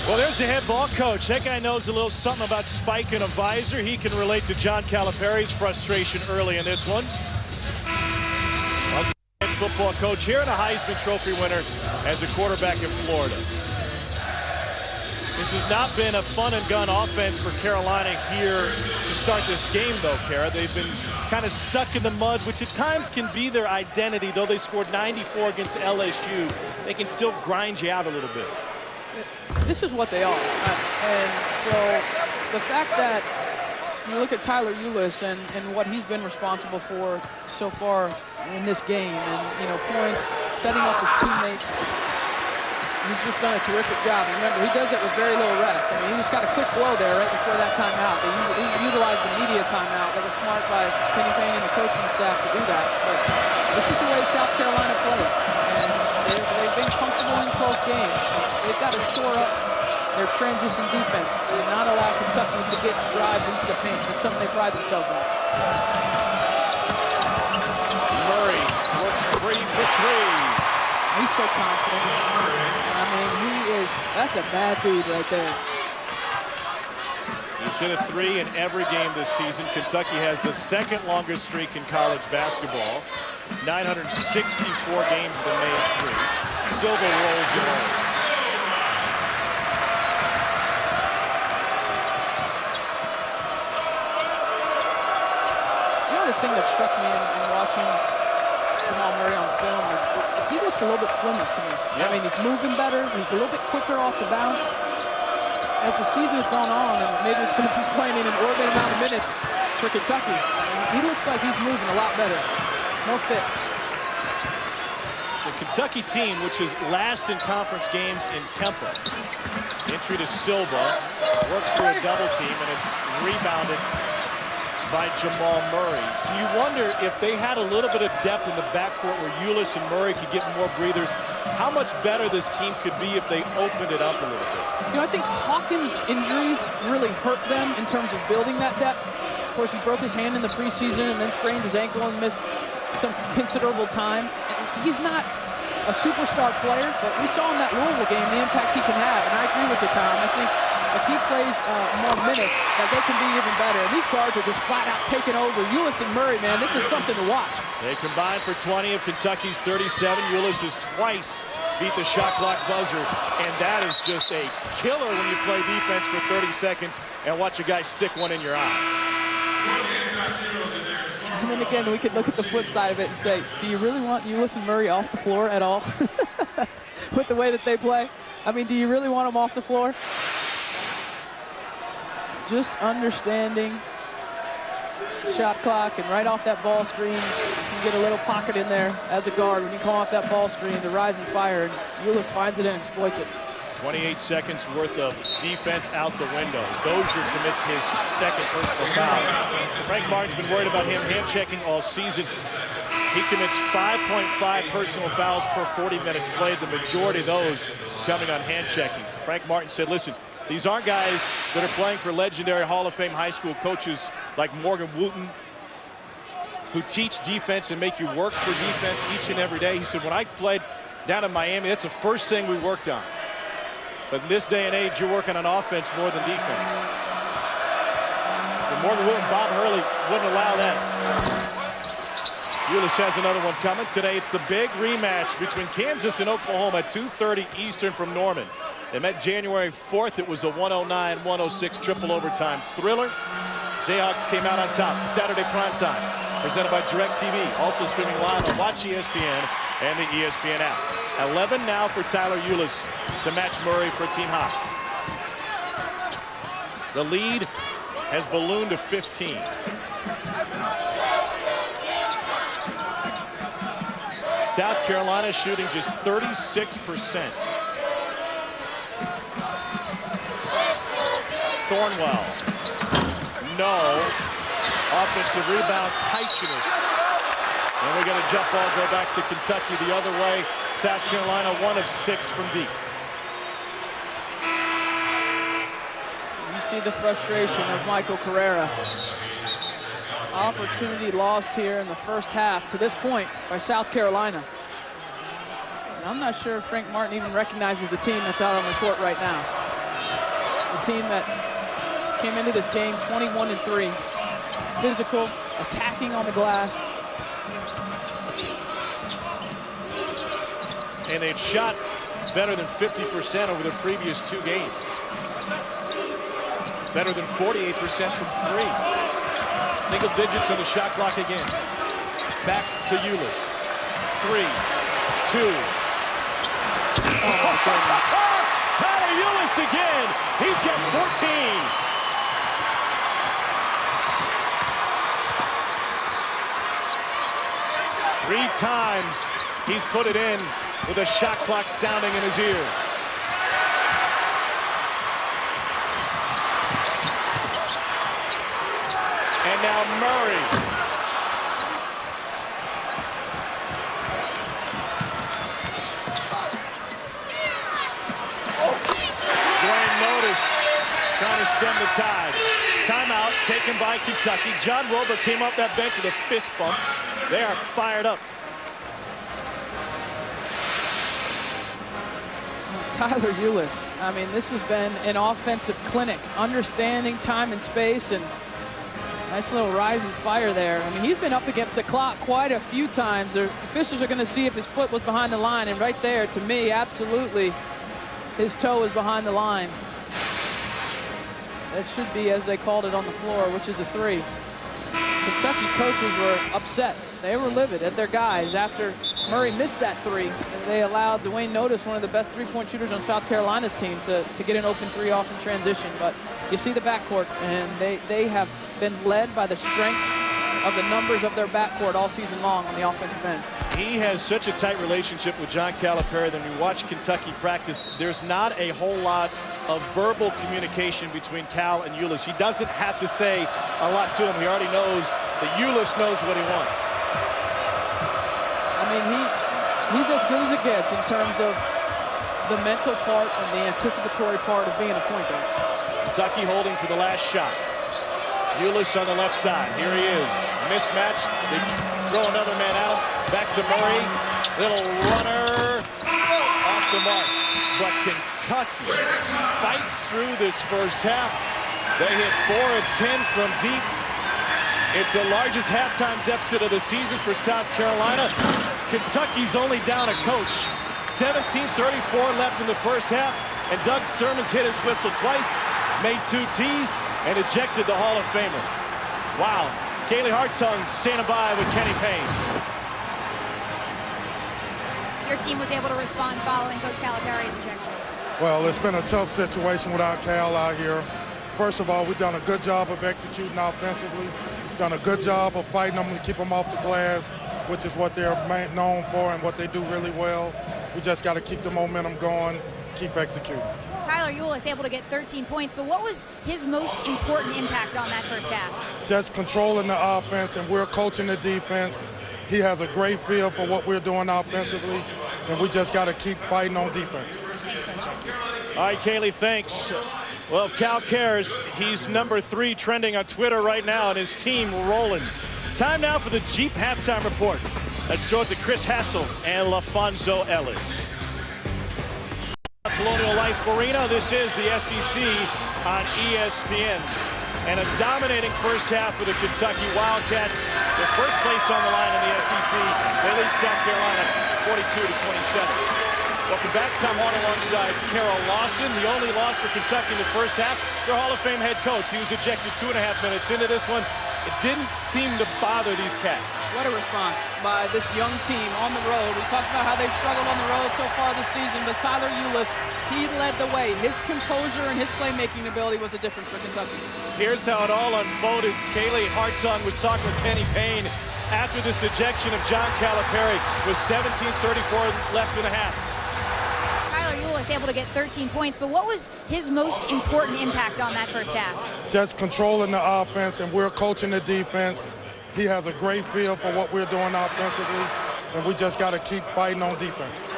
Well, there's the head ball coach. That guy knows a little something about spike and a visor. He can relate to John Calipari's frustration early in this one. Well, head football coach here and a Heisman Trophy winner as a quarterback in Florida. This has not been a fun and gun offense for Carolina here to start this game, though, Kara. They've been kind of stuck in the mud, which at times can be their identity. Though they scored 94 against LSU, they can still grind you out a little bit. This is what they are. And so the fact that you look at Tyler Ulis and what he's been responsible for so far in this game, and, you know, points, setting up his teammates. He's just done a terrific job. And remember, he does it with very little rest. I mean, he just got a quick blow there right before that timeout. He utilized the media timeout. That was smart by Kenny Payne and the coaching staff to do that. But this is the way South Carolina plays. And they've been comfortable in close games. They've got to shore up their transition defense and not allow Kentucky to get drives into the paint. That's something they pride themselves on. Murray works free for three. He's so confident. I mean, that's a bad dude right there. He's hit a three in every game this season. Kentucky has the second longest streak in college basketball. 964 games have been made three. Silva rolls it home. The other thing that struck me in watching Jamal Murray on film is he looks a little bit slimmer to me. Yeah. I mean, he's moving better. He's a little bit quicker off the bounce. As the season has gone on, and maybe it's because he's playing in an inordinate amount of minutes for Kentucky, he looks like he's moving a lot better. More fit. It's a Kentucky team which is last in conference games in tempo. Entry to Silva, worked through a double team, and it's rebounded by Jamal Murray. Do you wonder if they had a little bit of depth in the backcourt where Ulis and Murray could get more breathers, how much better this team could be if they opened it up a little bit? You know, I think Hawkins' injuries really hurt them in terms of building that depth. Of course, he broke his hand in the preseason and then sprained his ankle and missed some considerable time. He's not a superstar player, but we saw in that Louisville game the impact he can have. And I agree with you, Tom. I think if he plays more minutes, that they can be even better. And these guards are just flat out taking over. Ulis and Murray, man, this is something to watch. They combined for 20 of Kentucky's 37. Ulis has twice beat the shot clock buzzer, and that is just a killer when you play defense for 30 seconds and watch a guy stick one in your eye. And then again, we could look at the flip side of it and say, do you really want Ulis and Murray off the floor at all? With the way that they play? I mean, do you really want them off the floor? Just understanding shot clock, and right off that ball screen, you can get a little pocket in there as a guard when you come off that ball screen, the rise and fire, and Ulis finds it and exploits it. 28 seconds worth of defense out the window. Dozier commits his second personal foul. Frank Martin's been worried about him hand-checking all season. He commits 5.5 personal fouls per 40 minutes played, the majority of those coming on hand-checking. Frank Martin said, listen, these aren't guys that are playing for legendary Hall of Fame high school coaches like Morgan Wooten, who teach defense and make you work for defense each and every day. He said, when I played down in Miami, that's the first thing we worked on. But in this day and age, you're working on offense more than defense. But Morgan Wooten, Bob Hurley wouldn't allow that. Ulis has another one coming. Today, it's the big rematch between Kansas and Oklahoma at 2:30 Eastern from Norman. They met January 4th. It was a 109-106 triple overtime thriller. Jayhawks came out on top. Saturday primetime, presented by DirecTV. Also streaming live on Watch ESPN and the ESPN app. 11 now for Tyler Ulis to match Murray for team high. The lead has ballooned to 15. South Carolina shooting just 36%. Thornwell. No. Offensive rebound, Heitchinus. And we got a jump ball go back to Kentucky the other way. South Carolina 1 of 6 from deep. You see the frustration of Michael Carrera. Opportunity lost here in the first half to this point by South Carolina. And I'm not sure if Frank Martin even recognizes the team that's out on the court right now. The team that came into this game 21-3. Physical, attacking on the glass. And they'd shot better than 50% over the previous 2 games. Better than 48% from 3. Single digits on the shot clock again. Back to Ulis. 3, 2. Oh, Tyler Ulis again. He's got 14. Three times he's put it in with a shot clock sounding in his ear. And now Murray. Dwayne Notice trying to stem the tide. Timeout taken by Kentucky. John Roebuck came off that bench with a fist bump. They are fired up. Tyler Ulis, I mean, this has been an offensive clinic, understanding time and space, and nice little rise and fire there. I mean, he's been up against the clock quite a few times. The officials are going to see if his foot was behind the line, and right there, to me, absolutely, his toe was behind the line. That should be, as they called it on the floor, which is a 3. Kentucky coaches were upset. They were livid at their guys after Murray missed that 3. They allowed Dwayne Notice, one of the best three-point shooters on South Carolina's team, to get an open 3 off in transition. But you see the backcourt, and they have been led by the strength of the numbers of their backcourt all season long on the offensive end. He has such a tight relationship with John Calipari that when you watch Kentucky practice, there's not a whole lot of verbal communication between Cal and Ulis. He doesn't have to say a lot to him. He already knows that Ulis knows what he wants. I mean, he's as good as it gets in terms of the mental part and the anticipatory part of being a point guard. Kentucky holding for the last shot. Ulis on the left side. Here he is. Mismatch. They throw another man out. Back to Murray. Little runner. Off the mark. But Kentucky fights through this first half. They hit 4 of 10 from deep. It's the largest halftime deficit of the season for South Carolina. Kentucky's only down a coach. 17:34 left in the first half, and Doug Sermons hit his whistle twice, made 2 tees, and ejected the Hall of Famer. Wow. Kaylee Hartung standing by with Kenny Payne. Your team was able to respond following Coach Calipari's ejection. Well, it's been a tough situation without Cal out here. First of all, we've done a good job of executing offensively. Done a good job of fighting them to keep them off the glass, which is what they're known for and what they do really well. We just got to keep the momentum going, keep executing. Tyler Ulis able to get 13 points, but what was his most important impact on that first half? Just controlling the offense, and we're coaching the defense. He has a great feel for what we're doing offensively, and we just got to keep fighting on defense. Thanks, Coach. All right, Kaylee, thanks. Well, if Cal cares, he's number 3 trending on Twitter right now, and his team rolling. Time now for the Jeep halftime report. Let's throw it to Chris Hassel and LaFonso Ellis. Colonial Life Arena, this is the SEC on ESPN. And a dominating first half for the Kentucky Wildcats. Their first place on the line in the SEC. They lead South Carolina 42-27. Welcome back. Tom Horn alongside Carol Lawson. The only loss for Kentucky in the first half, their Hall of Fame head coach. He was ejected 2.5 minutes into this one. It didn't seem to bother these cats. What a response by this young team on the road. We talked about how they've struggled on the road so far this season, but Tyler Ulis, he led the way. His composure and his playmaking ability was a difference for Kentucky. Here's how it all unfolded. Kaylee Hartung was talking with Kenny Payne after this ejection of John Calipari with 17:34 left in the half. Ulis able to get 13 points, but what was his most important impact on that first half? Just controlling the offense, and we're coaching the defense. He has a great feel for what we're doing offensively, and we just got to keep fighting on defense.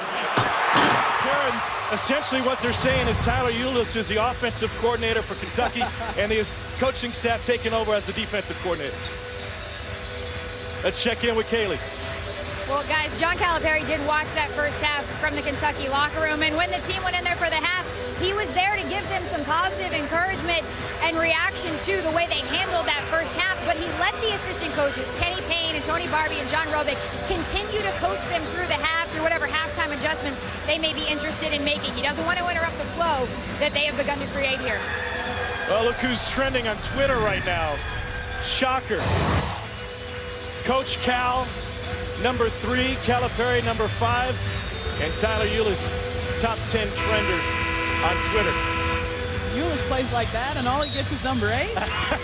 Karen, essentially what they're saying is Tyler Ulis is the offensive coordinator for Kentucky, and his coaching staff taking over as the defensive coordinator. Let's check in with Kaylee. Well, guys, John Calipari did watch that first half from the Kentucky locker room, and when the team went in there for the half, he was there to give them some positive encouragement and reaction to the way they handled that first half, but he let the assistant coaches, Kenny Payne and Tony Barbee and John Roebuck, continue to coach them through the half, through whatever halftime adjustments they may be interested in making. He doesn't want to interrupt the flow that they have begun to create here. Well, look who's trending on Twitter right now. Shocker. Coach Cal, number 3, Calipari, number 5, and Tyler Ulis, top 10 trender on Twitter. Ulis plays like that, and all he gets is number 8?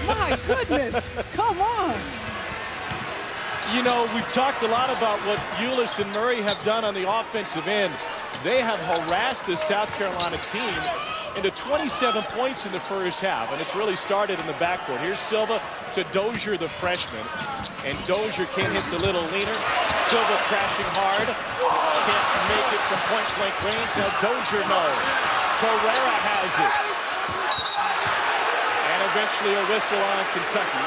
My goodness, come on. You know, we've talked a lot about what Ulis and Murray have done on the offensive end. They have harassed the South Carolina team, into 27 points in the first half, and it's really started in the backcourt. Here's Silva to Dozier, the freshman, and Dozier can't hit the little leaner. Silva crashing hard, can't make it from point-blank range. Now Dozier, no. Carrera has it. And eventually a whistle on Kentucky.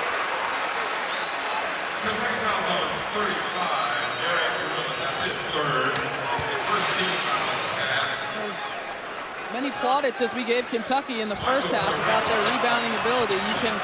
Kentucky fouls on 35. Derek Lewis, that's his third. First team foul of the half. Many plaudits as we gave Kentucky in the first half about their rebounding ability. You can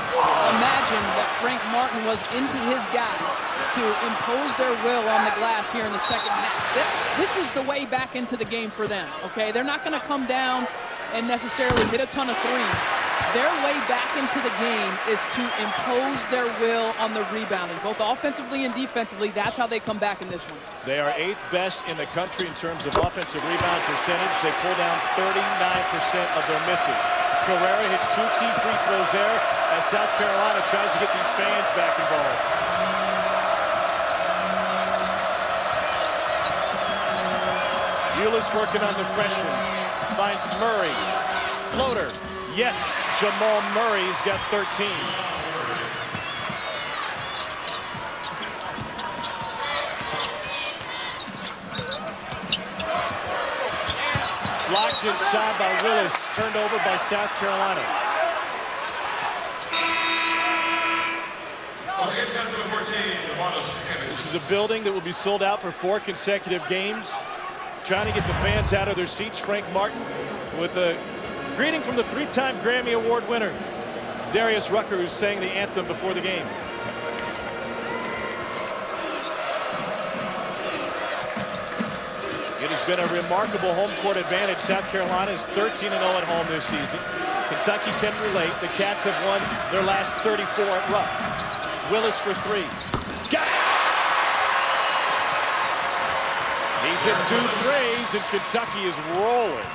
imagine that Frank Martin was into his guys to impose their will on the glass here in the second half. This is the way back into the game for them, okay? They're not going to come down and necessarily hit a ton of threes. Their way back into the game is to impose their will on the rebounding, both offensively and defensively. That's how they come back in this one. They are 8th best in the country in terms of offensive rebound percentage. They pull down 39% of their misses. Carrera hits 2 key free throws there as South Carolina tries to get these fans back involved. Ulis working on the freshman. Finds Murray. Floater. Yes, Jamal Murray's got 13. Blocked inside by Willis. Turned over by South Carolina. This is a building that will be sold out for 4 consecutive games. Trying to get the fans out of their seats. Frank Martin with a greeting from the 3-time Grammy Award winner, Darius Rucker, who sang the anthem before the game. It has been a remarkable home court advantage. South Carolina is 13-0 at home this season. Kentucky can relate. The Cats have won their last 34 at Rupp. Willis for 3. Got it! He's hit 2 threes, and Kentucky is rolling.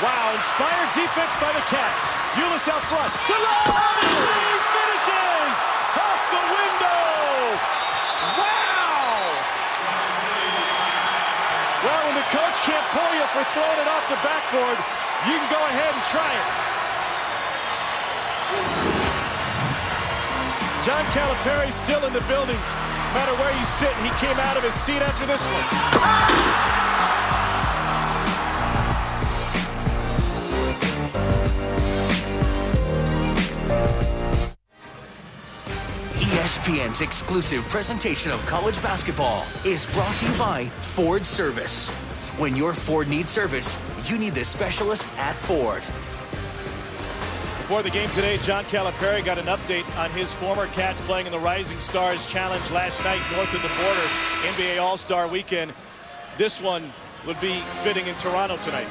Wow, inspired defense by the Cats. Ulis out front. The line! He finishes! Off the window! Wow! Well, when the coach can't pull you for throwing it off the backboard, you can go ahead and try it. John Calipari still in the building. No matter where you sit, he came out of his seat after this one. ESPN's exclusive presentation of college basketball is brought to you by Ford Service. When your Ford needs service, you need the specialist at Ford. Before the game today, John Calipari got an update on his former Cats playing in the Rising Stars Challenge last night north of the border, NBA All-Star Weekend. This one would be fitting in Toronto tonight.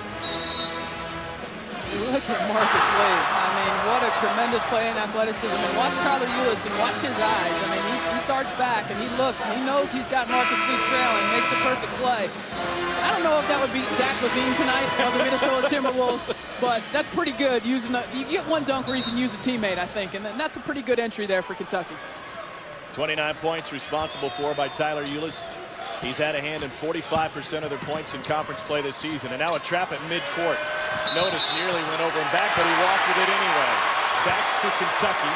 Look at Marcus Lee. I mean, what a tremendous play in athleticism. And watch Tyler Ulis and watch his eyes. I mean, he darts back and he looks. And he knows he's got Marcus Lee trailing, makes the perfect play. I don't know if that would beat Zach LaVine tonight of the Minnesota Timberwolves, but that's pretty good. You get one dunk where you can use a teammate, I think, and that's a pretty good entry there for Kentucky. 29 points responsible for by Tyler Ulis. He's had a hand in 45% of their points in conference play this season. And now a trap at midcourt. Notice nearly went over and back, but he walked with it anyway. Back to Kentucky.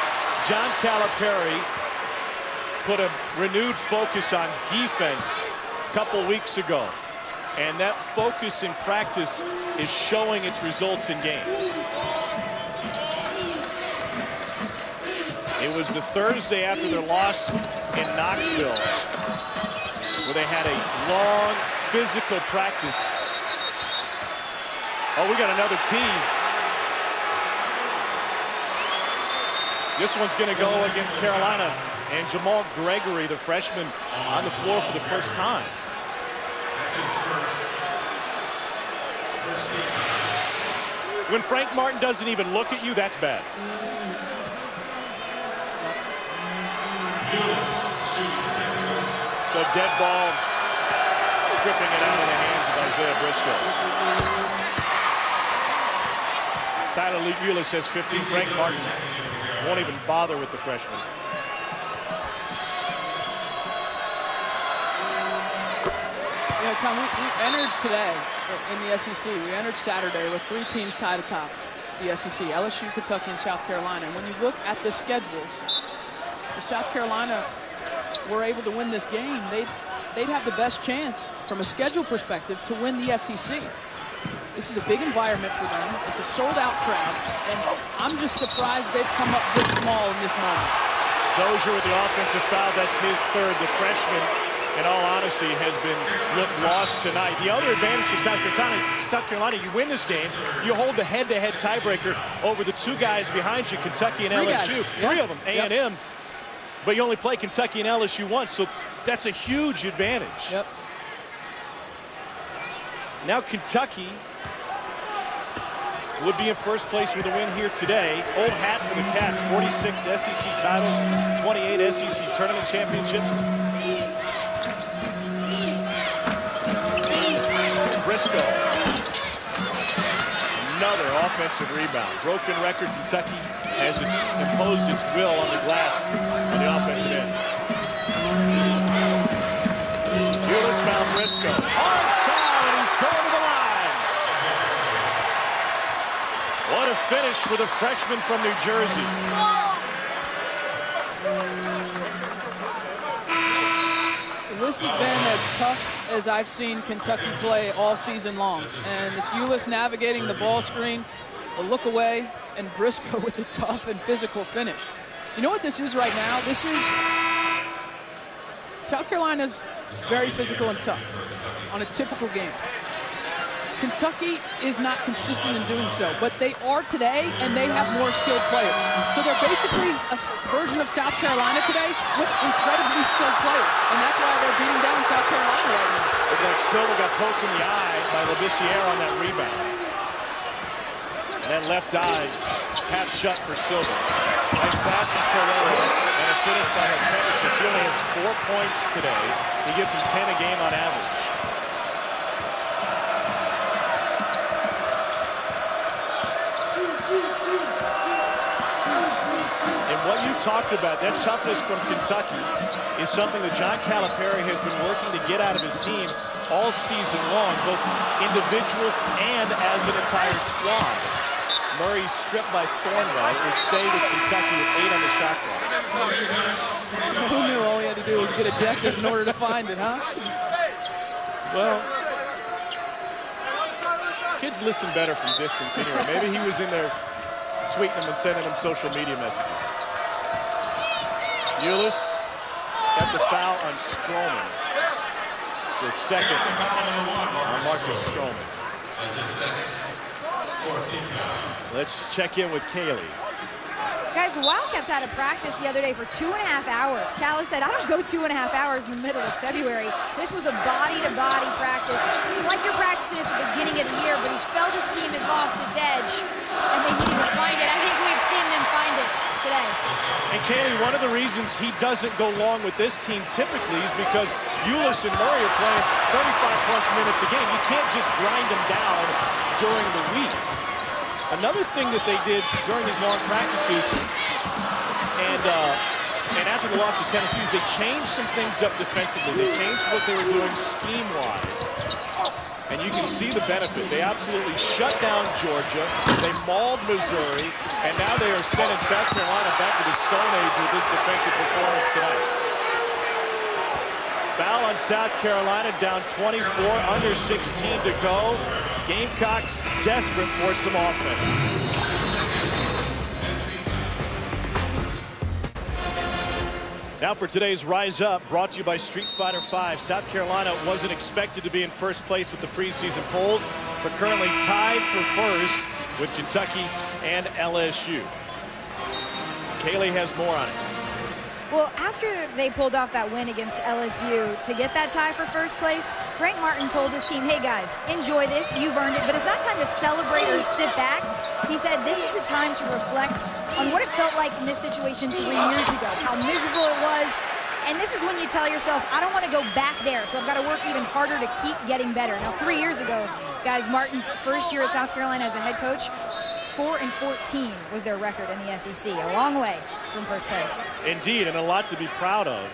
John Calipari put a renewed focus on defense a couple weeks ago. And that focus in practice is showing its results in games. It was the Thursday after their loss in Knoxville, where they had a long physical practice. Oh, we got another tee. This one's going to go against Carolina. And Jamal Gregory, the freshman, on the floor for the first time. When Frank Martin doesn't even look at you, that's bad. So dead ball, stripping it out of the hands of Isaiah Briscoe. Tyler Ulis has 15. Frank Martin won't even bother with the freshman. You know, Tom, we entered today in the SEC. We entered Saturday with 3 teams tied atop the SEC, LSU, Kentucky, and South Carolina. And when you look at the schedules, if South Carolina were able to win this game, they'd have the best chance from a schedule perspective to win the SEC. This is a big environment for them. It's a sold-out crowd, and I'm just surprised they've come up this small in this moment. Dozier with the offensive foul. That's his 3rd. The freshman, in all honesty, has been lost tonight. The other advantage to South Carolina, you win this game, you hold the head-to-head tiebreaker over the 2 guys behind you, Kentucky and LSU. 3 of them, A&M, but you only play Kentucky and LSU once, so that's a huge advantage. Yep. Now Kentucky would be in first place with a win here today. Old hat for the Cats, 46 SEC titles, 28 SEC tournament championships. Briscoe. Another offensive rebound. Broken record. Kentucky has imposed its will on the glass on the offensive end. Ulis found Briscoe. Hard foul, and he's going to the line. What a finish for the freshman from New Jersey. This has been as tough as I've seen Kentucky play all season long. And it's Ulis navigating the ball screen, a look away, and Briscoe with the tough and physical finish. You know what this is right now? This is South Carolina's very physical and tough on a typical game. Kentucky is not consistent in doing so, but they are today, and they have more skilled players. So they're basically a version of South Carolina today with incredibly skilled players, and that's why they're beating down South Carolina right now. Looked like Silva got poked in the eye by Labissiere on that rebound. And that left eye half shut for Silva. Nice pass from Correa, and a finish by Hurkevicius. He only has 4 points today. He gives him 10 a game on average. What you talked about, that toughness from Kentucky, is something that John Calipari has been working to get out of his team all season long, both individuals and as an entire squad. Murray stripped by Thornwell, will stay with Kentucky with 8 on the shot clock. Who knew all he had to do was get ejected in order to find it, huh? Well, kids listen better from distance anyway. Maybe he was in there tweeting them and sending them social media messages. Ulis got the foul on Stroman. It's the second on Marcus Stroman. Let's check in with Kaylee. Guys, the Wildcats had a practice the other day for 2.5 hours. Callis said, I don't go 2.5 hours in the middle of February. This was a body-to-body practice, like you're practicing at the beginning of the year, but he felt his team had lost its edge, and they needed to find it. I think we've seen them find it today. And Kaylee, one of the reasons he doesn't go long with this team typically is because Ulis and Murray are playing 35-plus minutes a game. You can't just grind them down during the week. Another thing that they did during these long practices and after the loss to Tennessee is they changed some things up defensively. They changed what they were doing scheme-wise. And you can see the benefit. They absolutely shut down Georgia. They mauled Missouri. And now they are sending South Carolina back to the Stone Age with this defensive performance tonight. Foul on South Carolina, down 24, under 16 to go. Gamecocks desperate for some offense. Now for today's Rise Up, brought to you by Street Fighter V. South Carolina wasn't expected to be in first place with the preseason polls, but currently tied for first with Kentucky and LSU. Kaylee has more on it. Well, after they pulled off that win against LSU to get that tie for first place, Frank Martin told his team, hey guys, enjoy this, you've earned it, but it's not time to celebrate or sit back. He said this is the time to reflect on what it felt like in this situation 3 years ago, how miserable it was, and this is when you tell yourself, I don't want to go back there, so I've got to work even harder to keep getting better. Now, 3 years ago, guys, Martin's first year at South Carolina as a head coach, 4-14 was their record in the SEC, a long way from first place. Indeed, and a lot to be proud of.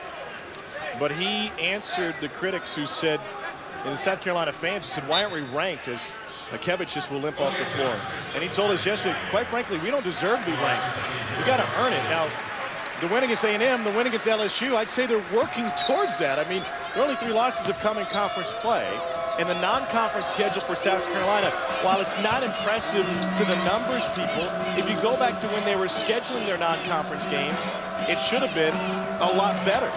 But he answered the critics who said and the South Carolina fans said, why aren't we ranked, as Akevich just will limp off the floor. And he told us yesterday, quite frankly, we don't deserve to be ranked. We got to earn it. Now, the win against A&M, the win against LSU, I'd say they're working towards that. I mean, their only 3 losses have come in conference play. And the non-conference schedule for South Carolina, while it's not impressive to the numbers, people, if you go back to when they were scheduling their non-conference games, it should have been a lot better.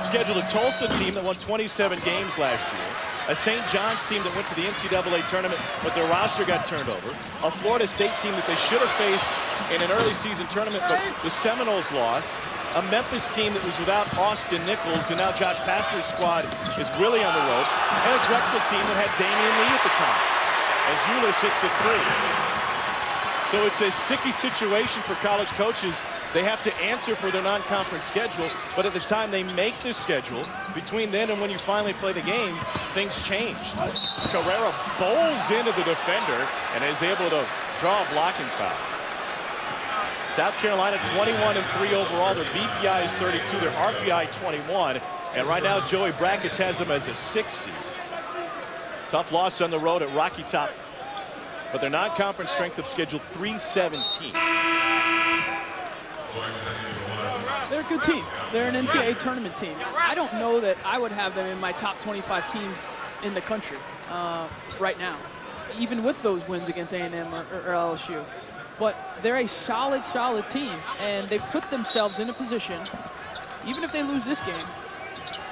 Scheduled a Tulsa team that won 27 games last year, a St. John's team that went to the NCAA tournament, but their roster got turned over, a Florida State team that they should have faced in an early season tournament, but the Seminoles lost, a Memphis team that was without Austin Nichols, and now Josh Pastner's squad is really on the ropes, and a Drexel team that had Damian Lee at the time, as Ulis hits a 3. So it's a sticky situation for college coaches. They have to answer for their non-conference schedule, but at the time they make this schedule, between then and when you finally play the game, things change. Carrera bowls into the defender and is able to draw a blocking foul. South Carolina 21-3 overall. Their BPI is 32, their RPI 21. And right now, Joey Brackets has them as a 6 seed. Tough loss on the road at Rocky Top. But their non-conference strength of schedule 317. They're a good team. They're an NCAA tournament team. I don't know that I would have them in my top 25 teams in the country right now, even with those wins against A&M or LSU. But they're a solid, solid team, and they've put themselves in a position, even if they lose this game,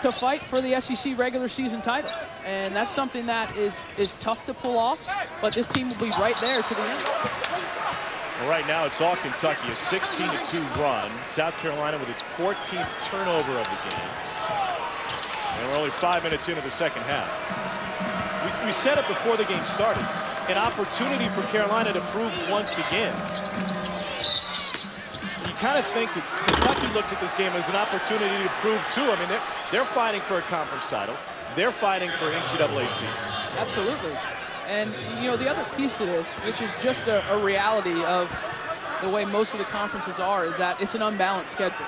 to fight for the SEC regular season title. And that's something that is tough to pull off, but this team will be right there to the end. Well, right now, it's all Kentucky, a 16-2 run. South Carolina with its 14th turnover of the game. And we're only 5 minutes into the second half. We said it before the game started. An opportunity for Carolina to prove once again. You kind of think that Kentucky looked at this game as an opportunity to prove too. I mean, they're fighting for a conference title. They're fighting for NCAA seeds. Absolutely. And, you know, the other piece to this, which is just a reality of the way most of the conferences are, is that it's an unbalanced schedule.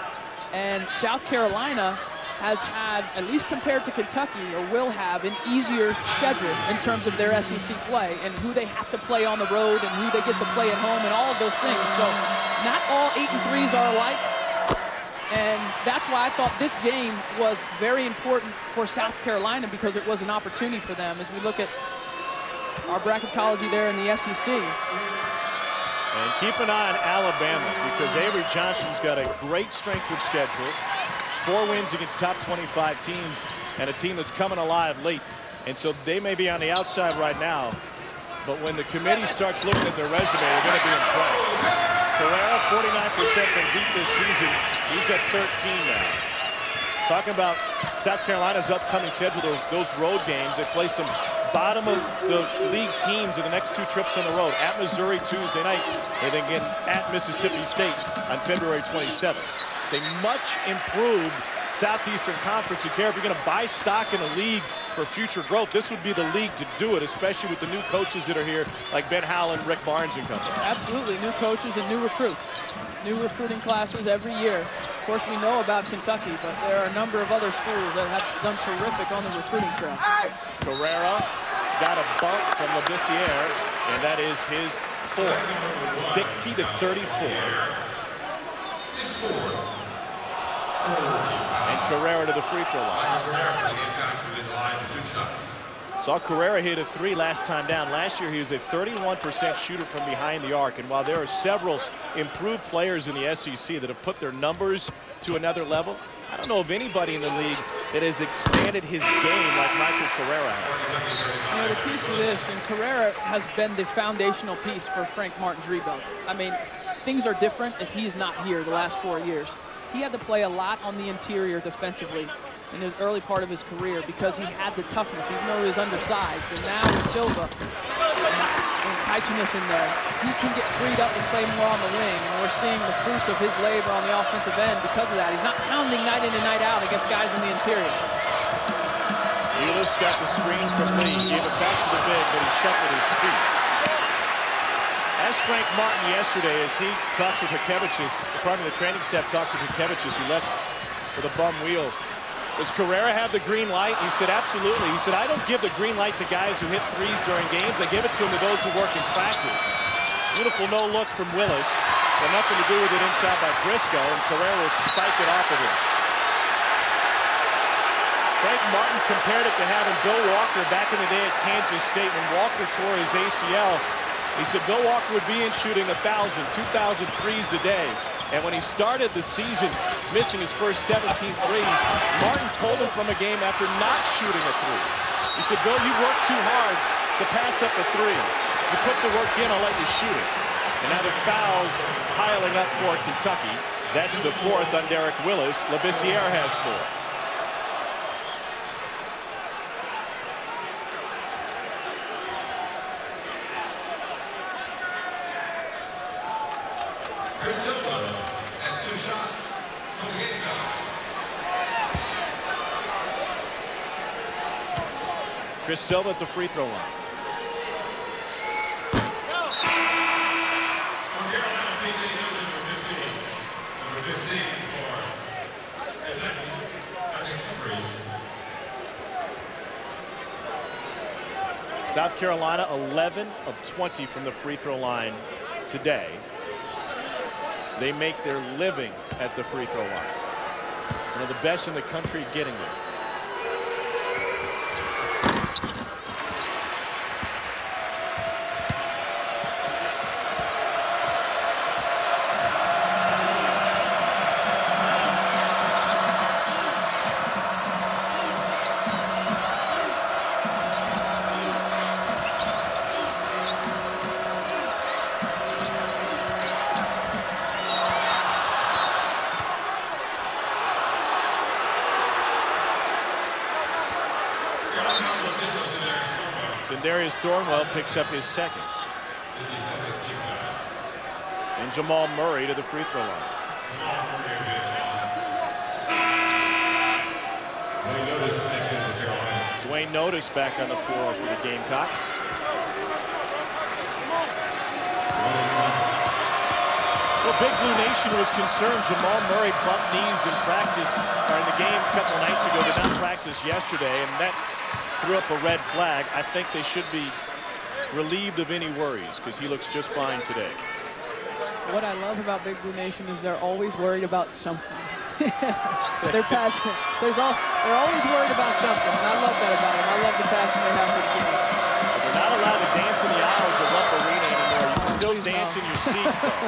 And South Carolina has had, at least compared to Kentucky, or will have, an easier schedule in terms of their SEC play and who they have to play on the road and who they get to play at home and all of those things. So not all 8 and 3s are alike. And that's why I thought this game was very important for South Carolina, because it was an opportunity for them as we look at our bracketology there in the SEC. And keep an eye on Alabama, because Avery Johnson's got a great strength of schedule. 4 wins against top 25 teams and a team that's coming alive late. And so they may be on the outside right now, but when the committee starts looking at their resume, they're going to be impressed. Carrera, 49% from deep this season. He's got 13 now. Talking about South Carolina's upcoming schedule, those road games, they play some bottom of the league teams in the next 2 trips on the road. At Missouri Tuesday night, and then again at Mississippi State on February 27th. It's a much improved Southeastern Conference. You care if you're going to buy stock in a league for future growth, this would be the league to do it, especially with the new coaches that are here, like Ben Howland, Rick Barnes and company. Absolutely, new coaches and new recruits. New recruiting classes every year. Of course, we know about Kentucky, but there are a number of other schools that have done terrific on the recruiting trail. Carrera got a bump from Labissiere, and that is his 4th. 60-34. And Carrera to the free throw line. Saw Carrera hit a 3 last time down. Last year, he was a 31% shooter from behind the arc. And while there are several improved players in the SEC that have put their numbers to another level, I don't know of anybody in the league that has expanded his game like Michael Carrera has. You know, the piece of this, and Carrera has been the foundational piece for Frank Martin's rebuild. I mean, things are different if he's not here the last 4 years. He had to play a lot on the interior defensively in his early part of his career because he had the toughness, even though he was undersized. And now with Silva and Kaichiness in there, he can get freed up and play more on the wing. And we're seeing the fruits of his labor on the offensive end because of that. He's not pounding night in and night out against guys in the interior. Ulis got the screen from Lee, gave it back to the big, but he shuffled his feet. As Frank Martin yesterday, as he talks with Hakevichus, the training staff talks with Hakevichus, who left with a bum wheel Does Carrera have the green light? He said, absolutely. He said, I don't give the green light to guys who hit threes during games. I give it to them to those who work in practice. Beautiful no-look from Willis. But nothing to do with it inside by Briscoe, and Carrera will spike it off of him. Frank Martin compared it to having Bill Walker back in the day at Kansas State when Walker tore his ACL. He said Bill Walker would be in shooting 1,000, 2,000 threes a day. And when he started the season missing his first 17 threes, Martin pulled him from a game after not shooting a three. He said, Bill, you work too hard to pass up a three. You put the work in, I'll let you shoot it. And now the fouls piling up for Kentucky. That's the fourth on Derek Willis. Labissiere has 4. Chris Silva has 2 shots. No Gamecocks. Chris Silva at the free throw line. For Carolina, PJ Hilton, number 15 for Kentucky. I think he frees. South Carolina 11 of 20 from the free throw line today. They make their living at the free throw line. One of the best in the country getting there. Darius Thornwell picks up his second. And Jamal Murray to the free throw line. Dwayne Notice back on the floor for the Gamecocks. Well, Big Blue Nation was concerned. Jamal Murray bumped knees in practice, or in the game a couple of nights ago. Did not practice yesterday, and that threw up a red flag. I think they should be relieved of any worries because he looks just fine today. What I love about Big Blue Nation is they're always worried about something. They're passionate. They're always worried about something, and I love that about them. I love the passion they have for the game. They're not allowed to dance in the aisles of Rupp Arena anymore. You can still dance in your seats, though.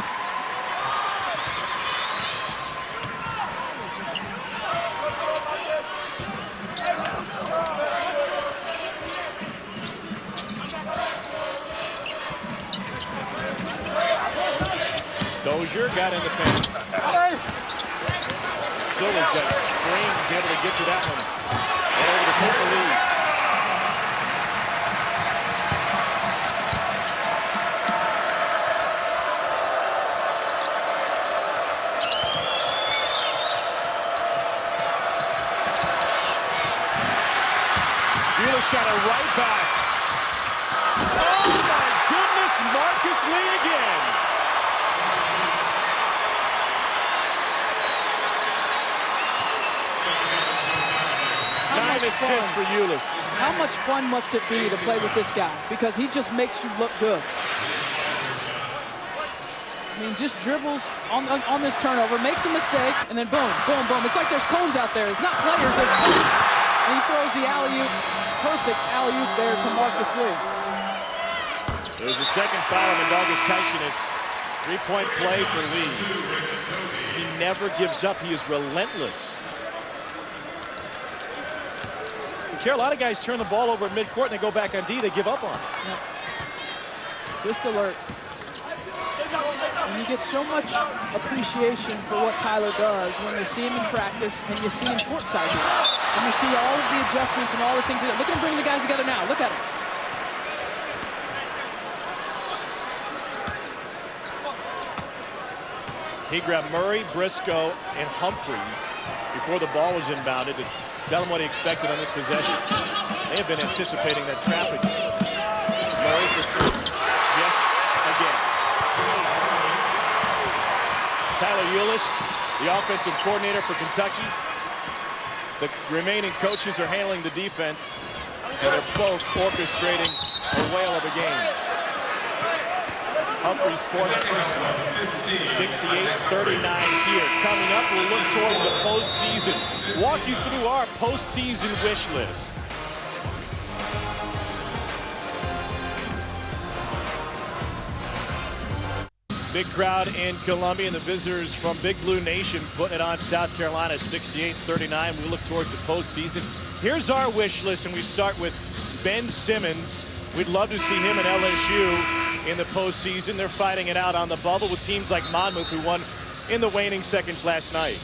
Dozier got in the paint. Silva's got springs, able to get to that one. And over to take the lead. Bulish got it right back. Oh my goodness, Marcus Lee again. 9 assists for Ulis. How much fun must it be to play with this guy? Because he just makes you look good. I mean, just dribbles on this turnover, makes a mistake, and then boom, boom, boom. It's like there's cones out there. It's not players, there's cones. And he throws the alley-oop, perfect alley-oop there to Marcus Lee. There's a second foul on Mindaugas Kaitsanis. 3-point play for Lee. He never gives up. He is relentless. A lot of guys turn the ball over at midcourt and they go back on D, they give up on it. Yep. Just alert. And you get so much appreciation for what Tyler does when you see him in practice and you see him courtside here. And you see all of the adjustments and all the things. Look at him bring the guys together now. Look at him. He grabbed Murray, Briscoe, and Humphreys before the ball was inbounded to tell him what he expected on this possession. They have been anticipating that trap again. Murray for 3. Yes, again. Tyler Ulis, the offensive coordinator for Kentucky. The remaining coaches are handling the defense, and they're both orchestrating a whale of a game. Humphreys fourth personal, 68-39 here. Coming up, we'll look towards the postseason. Walk you through our postseason wish list. Big crowd in Columbia, and the visitors from Big Blue Nation putting it on South Carolina 68-39. We look towards the postseason. Here's our wish list, and we start with Ben Simmons. We'd love to see him at LSU in the postseason. They're fighting it out on the bubble with teams like Monmouth, who won in the waning seconds last night.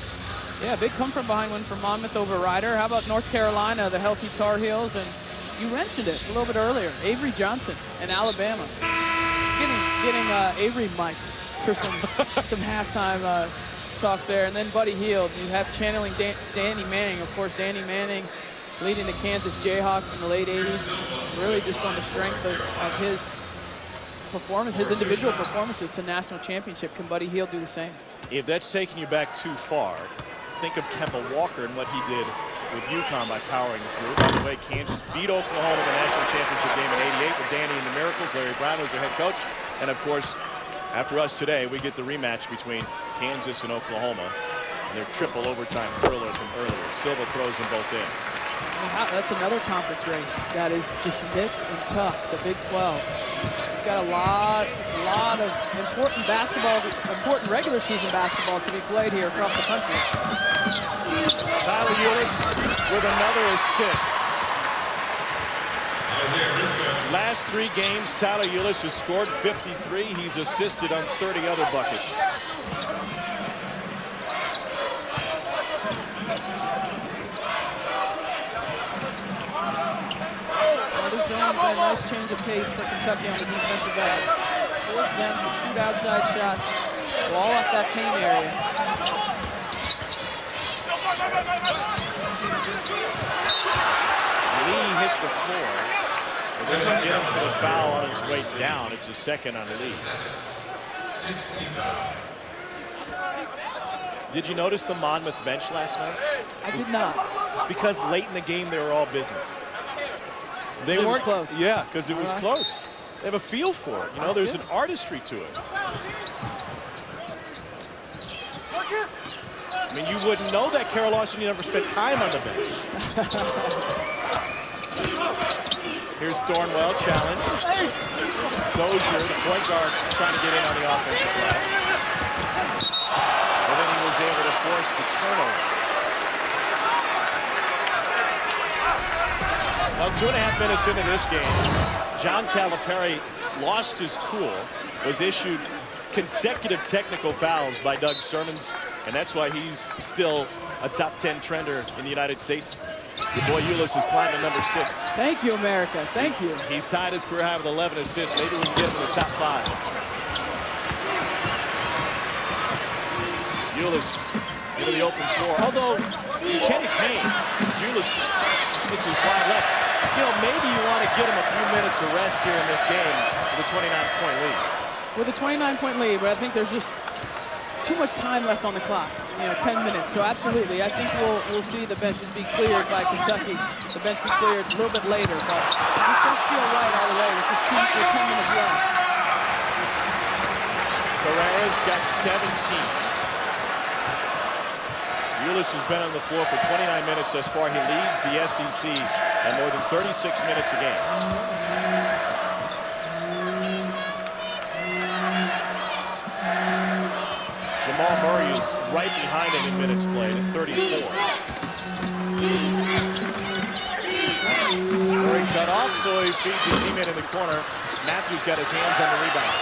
Yeah, big come from behind win for Monmouth over Rider. How about North Carolina, the healthy Tar Heels? And you mentioned it a little bit earlier, Avery Johnson in Alabama. Getting Avery mic'd for some halftime talks there. And then Buddy Hield. You have channeling Danny Manning. Of course, Danny Manning leading the Kansas Jayhawks in the late 80s. Really just on the strength of his performance, his individual performances to national championship. Can Buddy Hield do the same? If that's taking you back too far, think of Kemba Walker and what he did with UConn by powering through. By the way, Kansas beat Oklahoma in the national championship game in '88 with Danny and the Miracles. Larry Brown was their head coach. And of course, after us today, we get the rematch between Kansas and Oklahoma. And their triple overtime thriller from earlier. Silva throws them both in. That's another conference race that is just nip and tuck, the Big 12. We've got a lot of important regular season basketball to be played here across the country. Tyler Ulis with another assist. Last 3 games, Tyler Ulis has scored 53. He's assisted on 30 other buckets. This zone has been a nice change of pace for Kentucky on the defensive end. Force them to shoot outside shots, ball off that paint area. Lee hit the floor. They're going to get him for the foul on his way down. It's a second on Lee. Did you notice the Monmouth bench last night? I did not. It's because late in the game they were all business. They It was weren't close. Yeah, because it was All right. close. They have a feel for it. You know, there's an artistry to it. I mean, you wouldn't know that Carol Lawson never spent time on the bench. Here's Thornwell, challenge. Dozier, the point guard, trying to get in on the offensive glass. But then he was able to force the turnover. Well, 2.5 minutes into this game, John Calipari lost his cool, was issued consecutive technical fouls by Doug Sermons, and that's why he's still a top 10 trender in the United States. Your boy Ulis is climbing number 6. Thank you, America. Thank you. He's tied his career high with 11 assists. Maybe we can get him in the top 5. Ulis into the open floor. Although Kenny Payne, Ulis, this is wide left. You know, maybe you want to get him a few minutes of rest here in this game with a 29-point lead. With a 29-point lead, but I think there's just too much time left on the clock. You know, 10 minutes. So absolutely, I think we'll see the benches be cleared by Kentucky. The bench be cleared a little bit later, but it don't feel right all the way with just 10 minutes left. Carrera's got 17. Ulis has been on the floor for 29 minutes thus far. He leads the SEC at more than 36 minutes a game. Jamal Murray is right behind him in minutes played at 34. Murray cut off, so he feeds his teammate in the corner. Matthews got his hands on the rebound.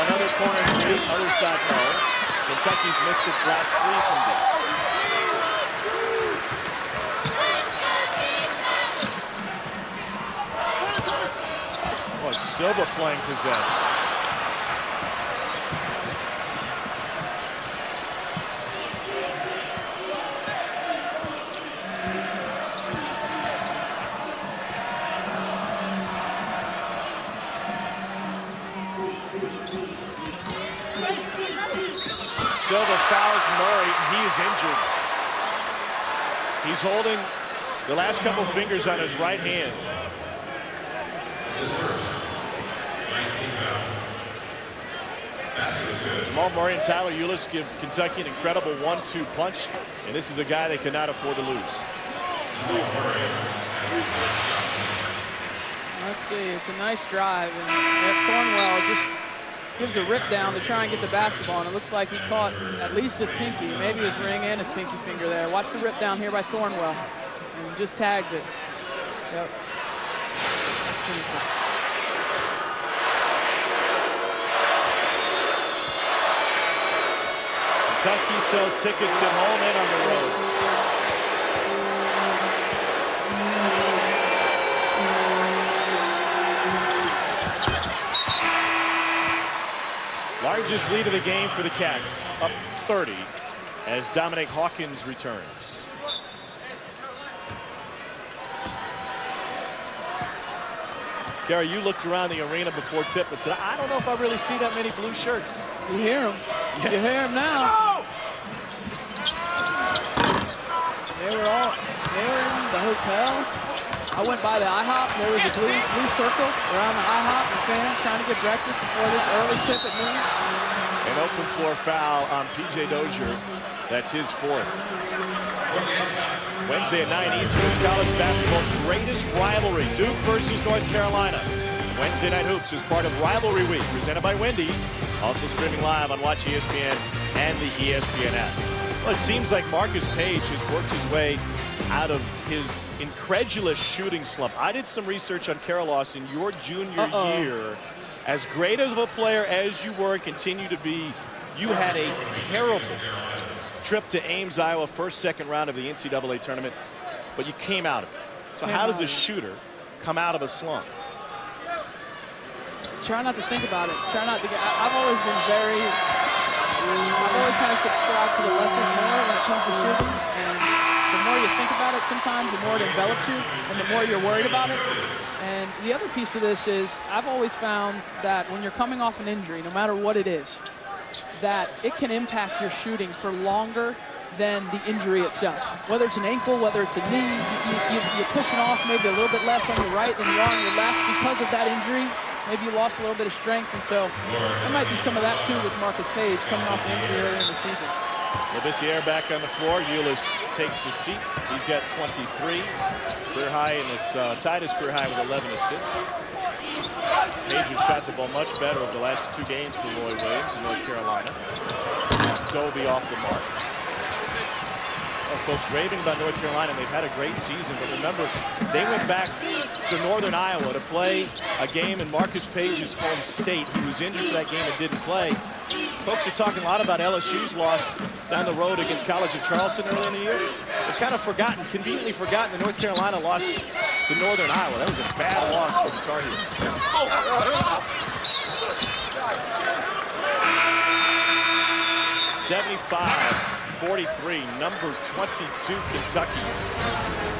Another corner three, other side no. Kentucky's missed its last 3 from deep. Oh, Silva playing possess. Silva fouls Murray. He is injured. He's holding the last couple fingers on his right hand. Jamal Murray and Tyler Ulis give Kentucky an incredible 1-2 punch, and this is a guy they cannot afford to lose. Let's see, it's a nice drive, and Thornwell just gives a rip down to try and get the basketball, and it looks like he caught at least his pinky, maybe his ring and his pinky finger there. Watch the rip down here by Thornwell, and he just tags it. Yep. Kentucky sells tickets at home and on the road. Largest lead of the game for the Cats, up 30 as Dominic Hawkins returns. Gary, you looked around the arena before tip and said, I don't know if I really see that many blue shirts. You hear him. Yes. You hear him now. They were in the hotel. I went by the IHOP. There was a blue circle around the IHOP and fans trying to get breakfast before this early tip at noon. An open floor foul on P.J. Dozier. That's his fourth. Wednesday at 9 Eastern, it's college basketball's greatest rivalry, Duke versus North Carolina. Wednesday Night Hoops is part of Rivalry Week, presented by Wendy's. Also streaming live on Watch ESPN and the ESPN app. Well, it seems like Marcus Page has worked his way out of his incredulous shooting slump. I did some research on Kara Lawson, your junior year. As great of a player as you were and continue to be, you had a terrible trip to Ames, Iowa, first, second round of the NCAA tournament, but you came out of it. So how does a shooter come out of a slump? Try not to think about it. Try not to get, I've always been very, I've always kind of subscribed to the less is more when it comes to shooting. And the more you think about it sometimes, the more it envelops you and the more you're worried about it. And the other piece of this is I've always found that when you're coming off an injury, no matter what it is, that it can impact your shooting for longer than the injury itself. Whether it's an ankle, whether it's a knee, you're pushing off maybe a little bit less on your right than you are on your left because of that injury. Maybe you lost a little bit of strength, and so there might be some of that too with Marcus Page coming off the injury earlier in the season. Labissiere back on the floor. Ulis takes his seat. He's got 23. Career high in his, tied his career high with 11 assists. Page has shot the ball much better over the last 2 games for Roy Williams in North Carolina. Dobie off the mark. Well, folks raving about North Carolina, and they've had a great season, but remember, they went back to Northern Iowa to play a game in Marcus Page's home state. He was injured for that game and didn't play. Folks are talking a lot about LSU's loss down the road against College of Charleston early in the year. They've kind of forgotten, conveniently forgotten, the North Carolina loss to Northern Iowa. That was a bad loss for the Tar Heels. 75-43, number 22 Kentucky.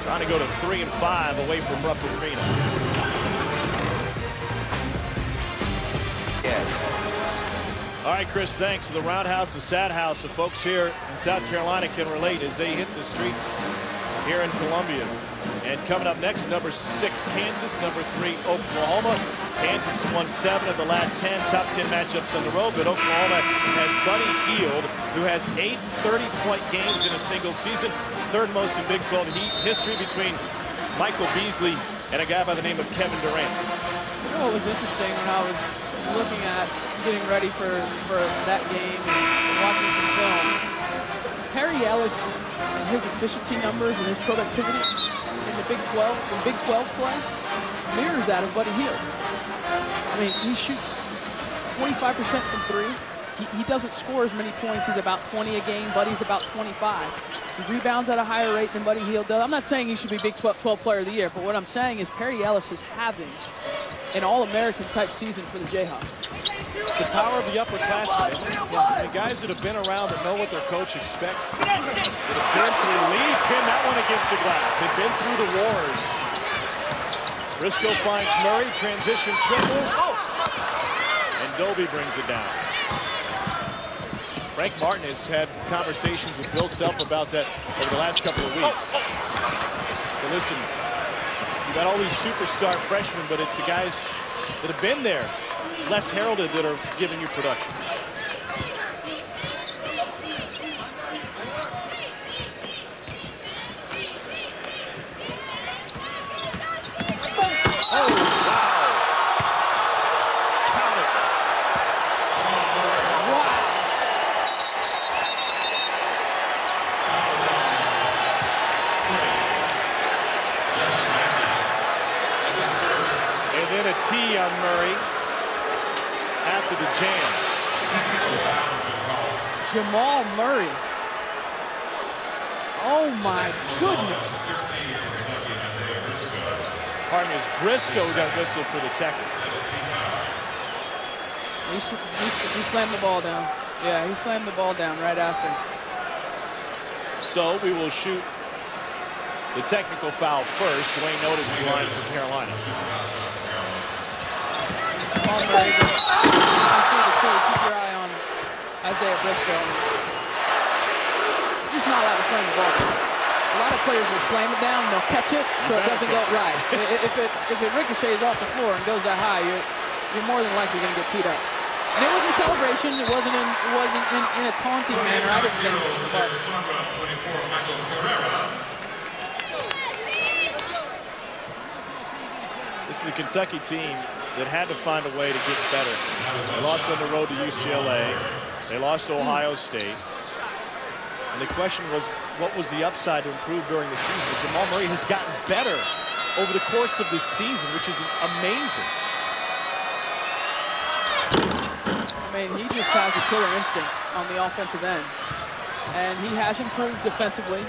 Trying to go to 3-5 away from Rupp Arena. All right, Chris, thanks. The roundhouse, the sad house, the folks here in South Carolina can relate as they hit the streets here in Columbia. And coming up next, number 6, Kansas, number 3, Oklahoma. Kansas has won 7 of the last 10 top 10 matchups on the road, but Oklahoma has Buddy Hield, who has 8 30-point games in a single season, third most in Big 12 history between Michael Beasley and a guy by the name of Kevin Durant. You know what was interesting when I was looking at getting ready for that game and watching some film? Perry Ellis and his efficiency numbers and his productivity in the Big 12, in Big 12 play, mirrors that of Buddy Hield. I mean, he shoots 45% from 3. He doesn't score as many points. He's about 20 a game. Buddy's about 25. He rebounds at a higher rate than Buddy Hield does. I'm not saying he should be Big 12 Player of the Year, but what I'm saying is Perry Ellis is having an All-American type season for the Jayhawks. It's the power of the upperclassmen. The guys that have been around that know what their coach expects. That have been through Lee pin that one against the glass. They've been through the wars. Briscoe finds Murray, transition triple. And Dobie brings it down. Frank Martin has had conversations with Bill Self about that over the last couple of weeks. So listen, you got all these superstar freshmen, but it's the guys that have been there, less heralded, that are giving you production. Tee on Murray after the jam. Jamal Murray. Oh my goodness. Pardon me, as Briscoe got whistled for the tackle. He slammed the ball down. Yeah, he slammed the ball down right after. So we will shoot the technical foul first. Dwayne Notice in the line for Carolina. Jamal Murray, you can see the two. Keep your eye on Isaiah Briscoe. You're just not allowed to slam the ball down. A lot of players will slam it down and they'll catch it so it doesn't go right. If it ricochets off the floor and goes that high, you're more than likely going to get teed up. And it was in celebration. It wasn't in a taunting manner. I didn't think. But this is a Kentucky team that had to find a way to get better. They lost on the road to UCLA. They lost to Ohio State. And the question was, what was the upside to improve during the season? Jamal Murray has gotten better over the course of this season, which is amazing. I mean, he just has a killer instinct on the offensive end. And he has improved defensively.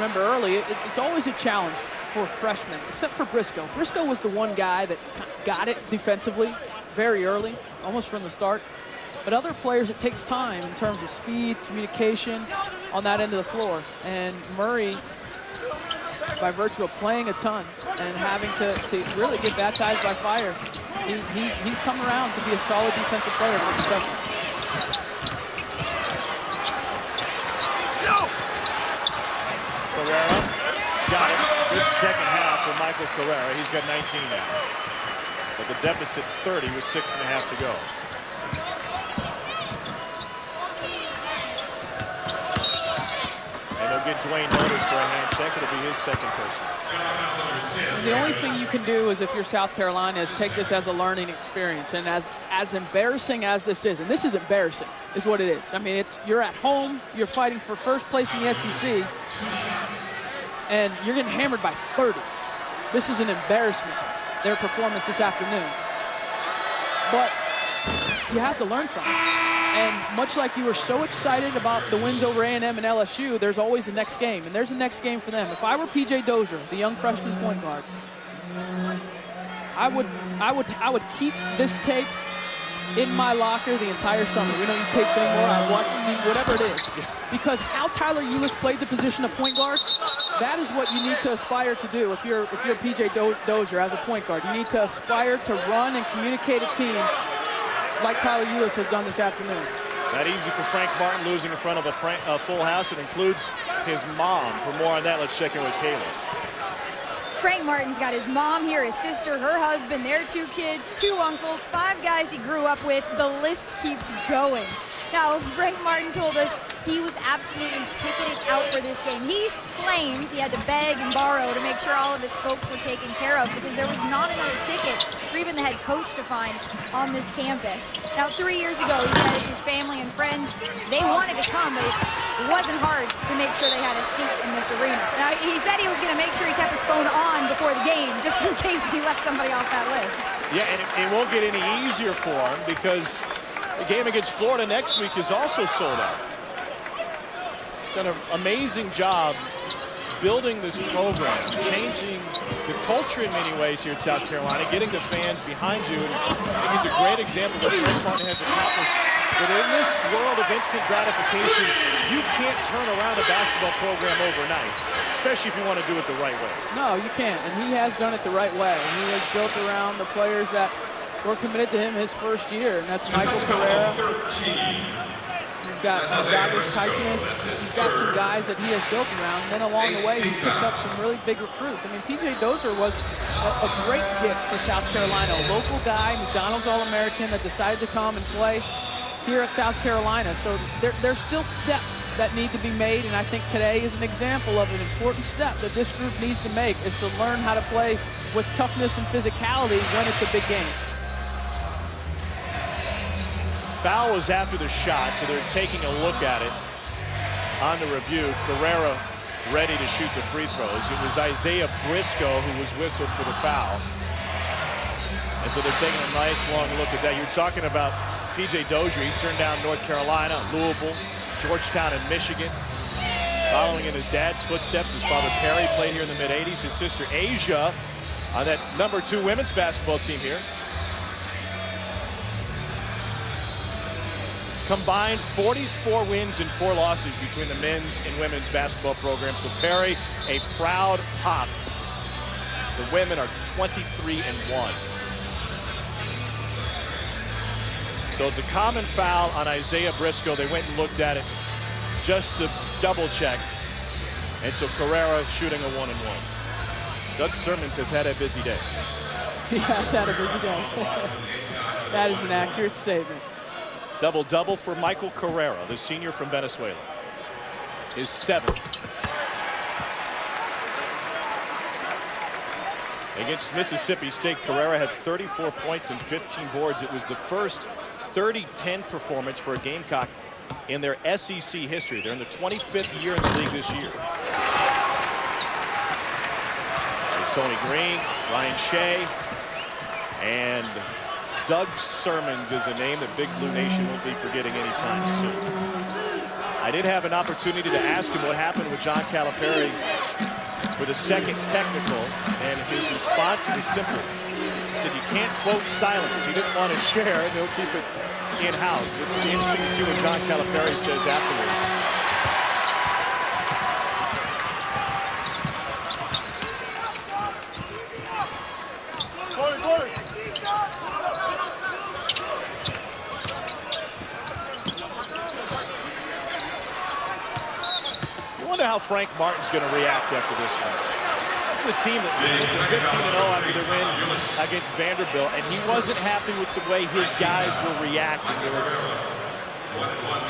Remember early, it's always a challenge for freshmen, except for Briscoe. Briscoe was the one guy that got it defensively very early, almost from the start. But other players, it takes time in terms of speed, communication on that end of the floor. And Murray, by virtue of playing a ton and having to really get baptized by fire, he's come around to be a solid defensive player for Kentucky. Carrera got it. Good second half for Michael Carrera. He's got 19 now. But the deficit 30 with 6.5 to go. And they'll get Dwayne Notice for a hand check. It'll be his second person. The only thing you can do is, if you're South Carolina, is take this as a learning experience. And as embarrassing as this is, and this is embarrassing, is what it is. I mean, you're at home, you're fighting for first place in the SEC, and you're getting hammered by 30. This is an embarrassment, their performance this afternoon. But you have to learn from it. And much like you were so excited about the wins over A&M and LSU, there's always the next game, and there's a next game for them. If I were P.J. Dozier, the young freshman point guard, I would keep this tape in my locker the entire summer. We don't use tapes anymore. I watch whatever it is, because how Tyler Ulis played the position of point guard, that is what you need to aspire to do. If you're P.J. Dozier as a point guard, you need to aspire to run and communicate a team like Tyler Ulis has done this afternoon. Not easy for Frank Martin, losing in front of a full house. It includes his mom. For more on that, let's check in with Kayla. Frank Martin's got his mom here, his sister, her husband, their 2 kids, 2 uncles, 5 guys he grew up with. The list keeps going. Now, Frank Martin told us he was absolutely ticketed out for this game. He claims he had to beg and borrow to make sure all of his folks were taken care of, because there was not another ticket for even the head coach to find on this campus. Now, 3 years ago, he says his family and friends, they wanted to come, but it wasn't hard to make sure they had a seat in this arena. Now, he said he was going to make sure he kept his phone on before the game, just in case he left somebody off that list. Yeah, and it won't get any easier for him, because the game against Florida next week is also sold out. Done an amazing job building this program, changing the culture in many ways here at South Carolina, getting the fans behind you. And I think he's a great example of what Frank Martin has accomplished. But in this world of instant gratification, you can't turn around a basketball program overnight, especially if you want to do it the right way. No, you can't, and he has done it the right way. He has built around the players that were committed to him his first year, and that's Michael Carrera, You've got Dagos Kaitsanis. You've got some guys that he has built around. And then along the way, he's picked up some really big recruits. I mean, P.J. Dozier was a great gift for South Carolina. A local guy, McDonald's All-American, that decided to come and play here at South Carolina. So there's still steps that need to be made, and I think today is an example of an important step that this group needs to make, is to learn how to play with toughness and physicality when it's a big game. Foul was after the shot, so they're taking a look at it on the review. Carrera ready to shoot the free throws. It was Isaiah Briscoe who was whistled for the foul. And so they're taking a nice long look at that. You're talking about P.J. Dozier. He turned down North Carolina, Louisville, Georgetown, and Michigan. Following in his dad's footsteps, his father Perry played here in the mid-'80s. His sister Asia on that #2 women's basketball team here. Combined 44 wins and 4 losses between the men's and women's basketball programs. So Perry, a proud pop. The women are 23-1. So it's a common foul on Isaiah Briscoe. They went and looked at it just to double check. And so Carrera shooting a 1-and-1. Doug Sermons has had a busy day. He has had a busy day. That is an accurate statement. Double-double for Michael Carrera, the senior from Venezuela. His 7th. Against Mississippi State, Carrera had 34 points and 15 boards. It was the first 30-10 performance for a Gamecock in their SEC history. They're in the 25th year in the league this year. There's Tony Green, Ryan Shea, and Doug Sermons is a name that Big Blue Nation won't be forgetting anytime soon. I did have an opportunity to ask him what happened with John Calipari for the second technical, and his response was simple. He said, you can't quote silence. He didn't want to share, and he'll keep it in-house. It'll be interesting to see what John Calipari says afterwards. How Frank Martin's going to react after this one. This is a team that went to 15-0 after the win against Vanderbilt, and he wasn't happy with the way his guys were reacting. They were,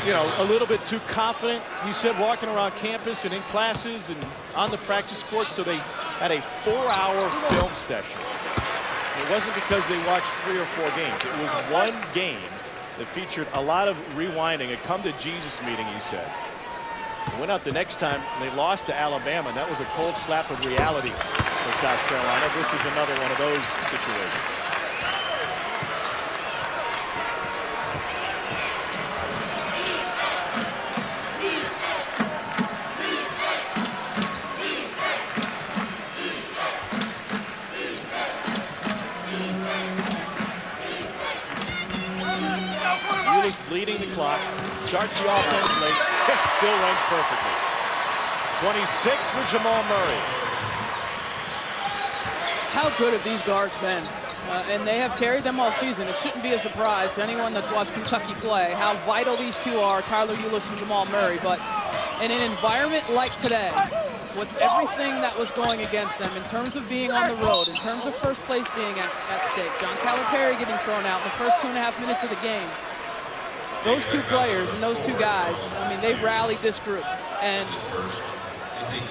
you know, a little bit too confident, he said, walking around campus and in classes and on the practice court. So they had a 4-hour film session. It wasn't because they watched 3 or 4 games. It was one game that featured a lot of rewinding, a come-to-Jesus meeting, he said. Went out the next time, and they lost to Alabama, and that was a cold slap of reality for South Carolina. This is another one of those situations. Eulis bleeding the clock, starts the offense late. It still runs perfectly. 26 for Jamal Murray. How good have these guards been? And they have carried them all season. It shouldn't be a surprise to anyone that's watched Kentucky play how vital these two are, Tyler Eulis and Jamal Murray. But in an environment like today, with everything that was going against them in terms of being on the road, in terms of first place being at stake, John Calipari getting thrown out in the first 2.5 minutes of the game, those two players and those two guys, I mean, they rallied this group. And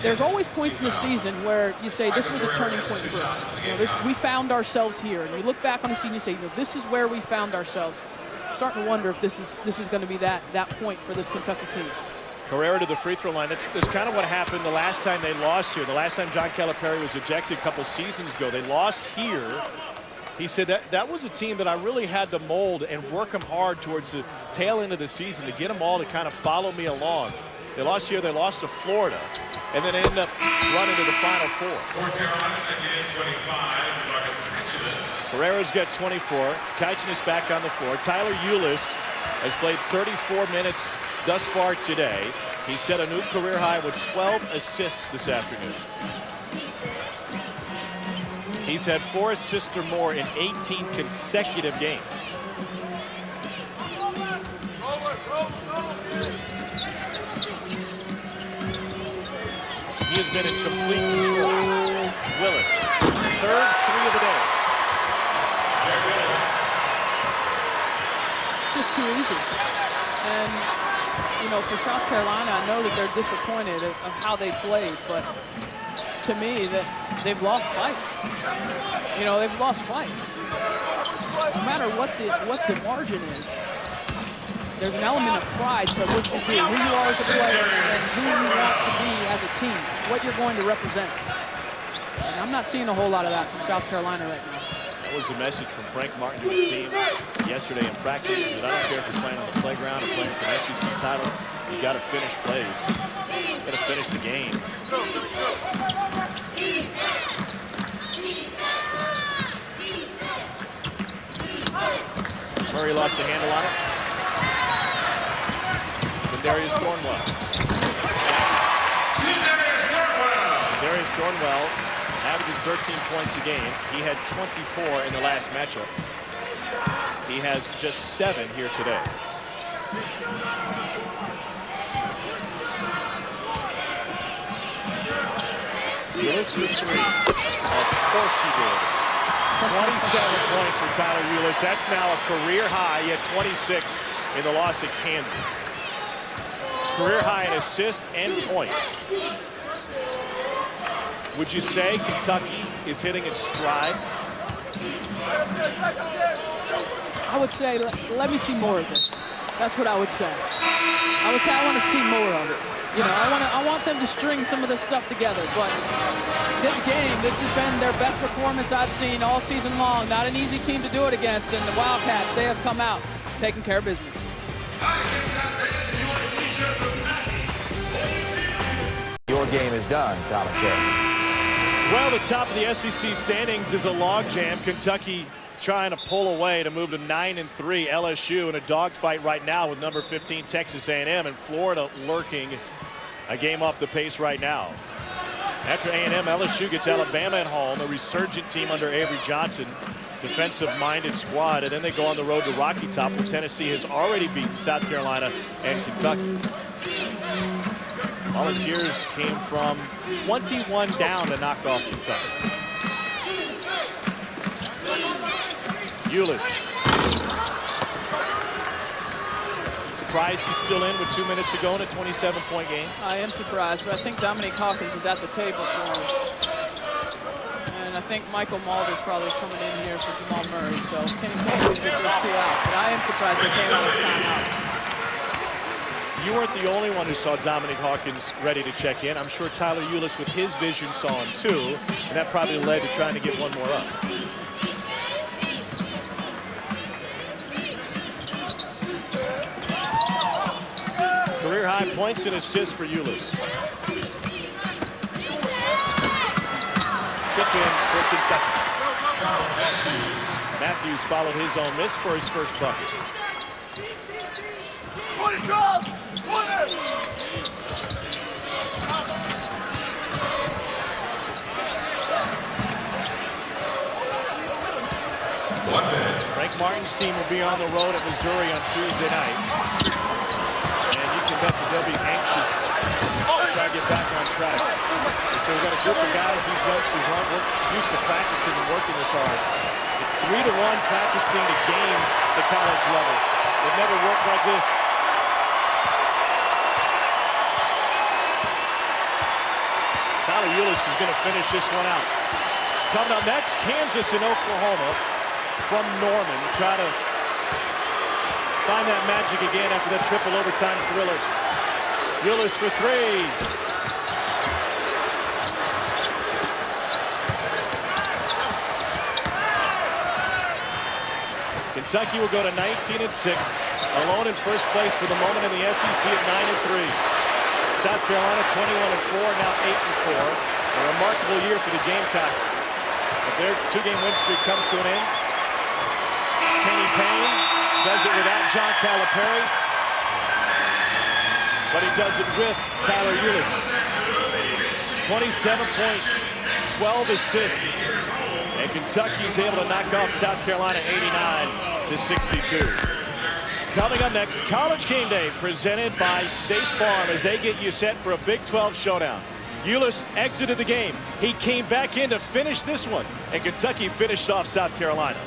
there's always points in the season where you say, this was a turning point for us. You know, we found ourselves here. And you look back on the season, you say, this is where we found ourselves. I'm starting to wonder if this is going to be that point for this Kentucky team. Carrera to the free throw line. That's kind of what happened the last time they lost here. The last time John Calipari was ejected a couple seasons ago. They lost here. He said that was a team that I really had to mold and work them hard towards the tail end of the season to get them all to kind of follow me along. They lost here, they lost to Florida, and then ended up running to the Final Four. North Carolina checking in 25, Marcus Kaitsanis. Carrera's got 24. Kaitsanis back on the floor. Tyler Eulis has played 34 minutes thus far today. He set a new career high with 12 assists this afternoon. He's had 4 assists or more in 18 consecutive games. he has been in complete control. Willis, third three of the day. It's just too easy. And, you know, for South Carolina, I know that they're disappointed of how they played, but to me, that they've lost fight. You know, they've lost fight. No matter what the margin is, there's an element of pride to what you do, who you are as a player, and who you want to be as a team, what you're going to represent. And I'm not seeing a whole lot of that from South Carolina right now. That was a message from Frank Martin to his team yesterday in practice. He said, I don't care if you're playing on the playground or playing for an SEC title, you got to finish plays. You got to finish the game. Murray lost the handle on it. Darius Thornwell. Darius Thornwell averages 13 points a game. He had 24 in the last matchup. He has just 7 here today. Ulis for 3. Of course he did. 27 points for Tyler Ulis. That's now a career high. He had 26 in the loss at Kansas. Career high in assists and points. Would you say Kentucky is hitting its stride? I would say, let me see more of this. That's what I would say. I would say I want to see more of it. You know, I want them to string some of this stuff together. But this game, this has been their best performance I've seen all season long. Not an easy team to do it against. And the Wildcats, they have come out taking care of business. Your game is done, Tom and Kerry. Well, the top of the SEC standings is a logjam. Kentucky trying to pull away to move to 9-3. LSU in a dogfight right now with number 15 Texas A&M, and Florida lurking a game off the pace right now. After A&M, LSU gets Alabama at home, a resurgent team under Avery Johnson, defensive-minded squad, and then they go on the road to Rocky Top, where Tennessee has already beaten South Carolina and Kentucky. Volunteers came from 21 down to knock off Kentucky. Ulis. Surprised he's still in with 2 minutes to go in a 27-point game. I am surprised, but I think Dominique Hawkins is at the table for him. And I think Michael Mulder's probably coming in here for Jamal Murray, so Kenny Payne will get those 2 out. But I am surprised they came out with timeout. You weren't the only one who saw Dominique Hawkins ready to check in. I'm sure Tyler Ulis with his vision saw him too, and that probably led to trying to get one more up. Career high points and assists for Ulis. Tip in for Kentucky. Matthews followed his own miss for his first bucket. Frank Martin's team will be on the road at Missouri on Tuesday night. And you can bet that they'll be anxious to try to get back on track. So we've got a group of guys, these youngsters aren't used to practicing and working this hard. It's 3-1 practicing the games at the college level. They've never worked like this. Tyler Ulis is going to finish this one out. Coming up next, Kansas and Oklahoma from Norman. Try to find that magic again after that triple overtime thriller. Ulis for 3. Kentucky will go to 19-6, alone in first place for the moment in the SEC at 9-3. South Carolina 21-4, now 8-4. A remarkable year for the Gamecocks. But their 2-game win streak comes to an end. Kenny Payne does it without John Calipari, but he does it with Tyler Ulis. 27 points, 12 assists, and Kentucky's able to knock off South Carolina 89-62. Coming up next, College Game Day presented by State Farm as they get you set for a Big 12 showdown. Ulis exited the game. He came back in to finish this one, and Kentucky finished off South Carolina.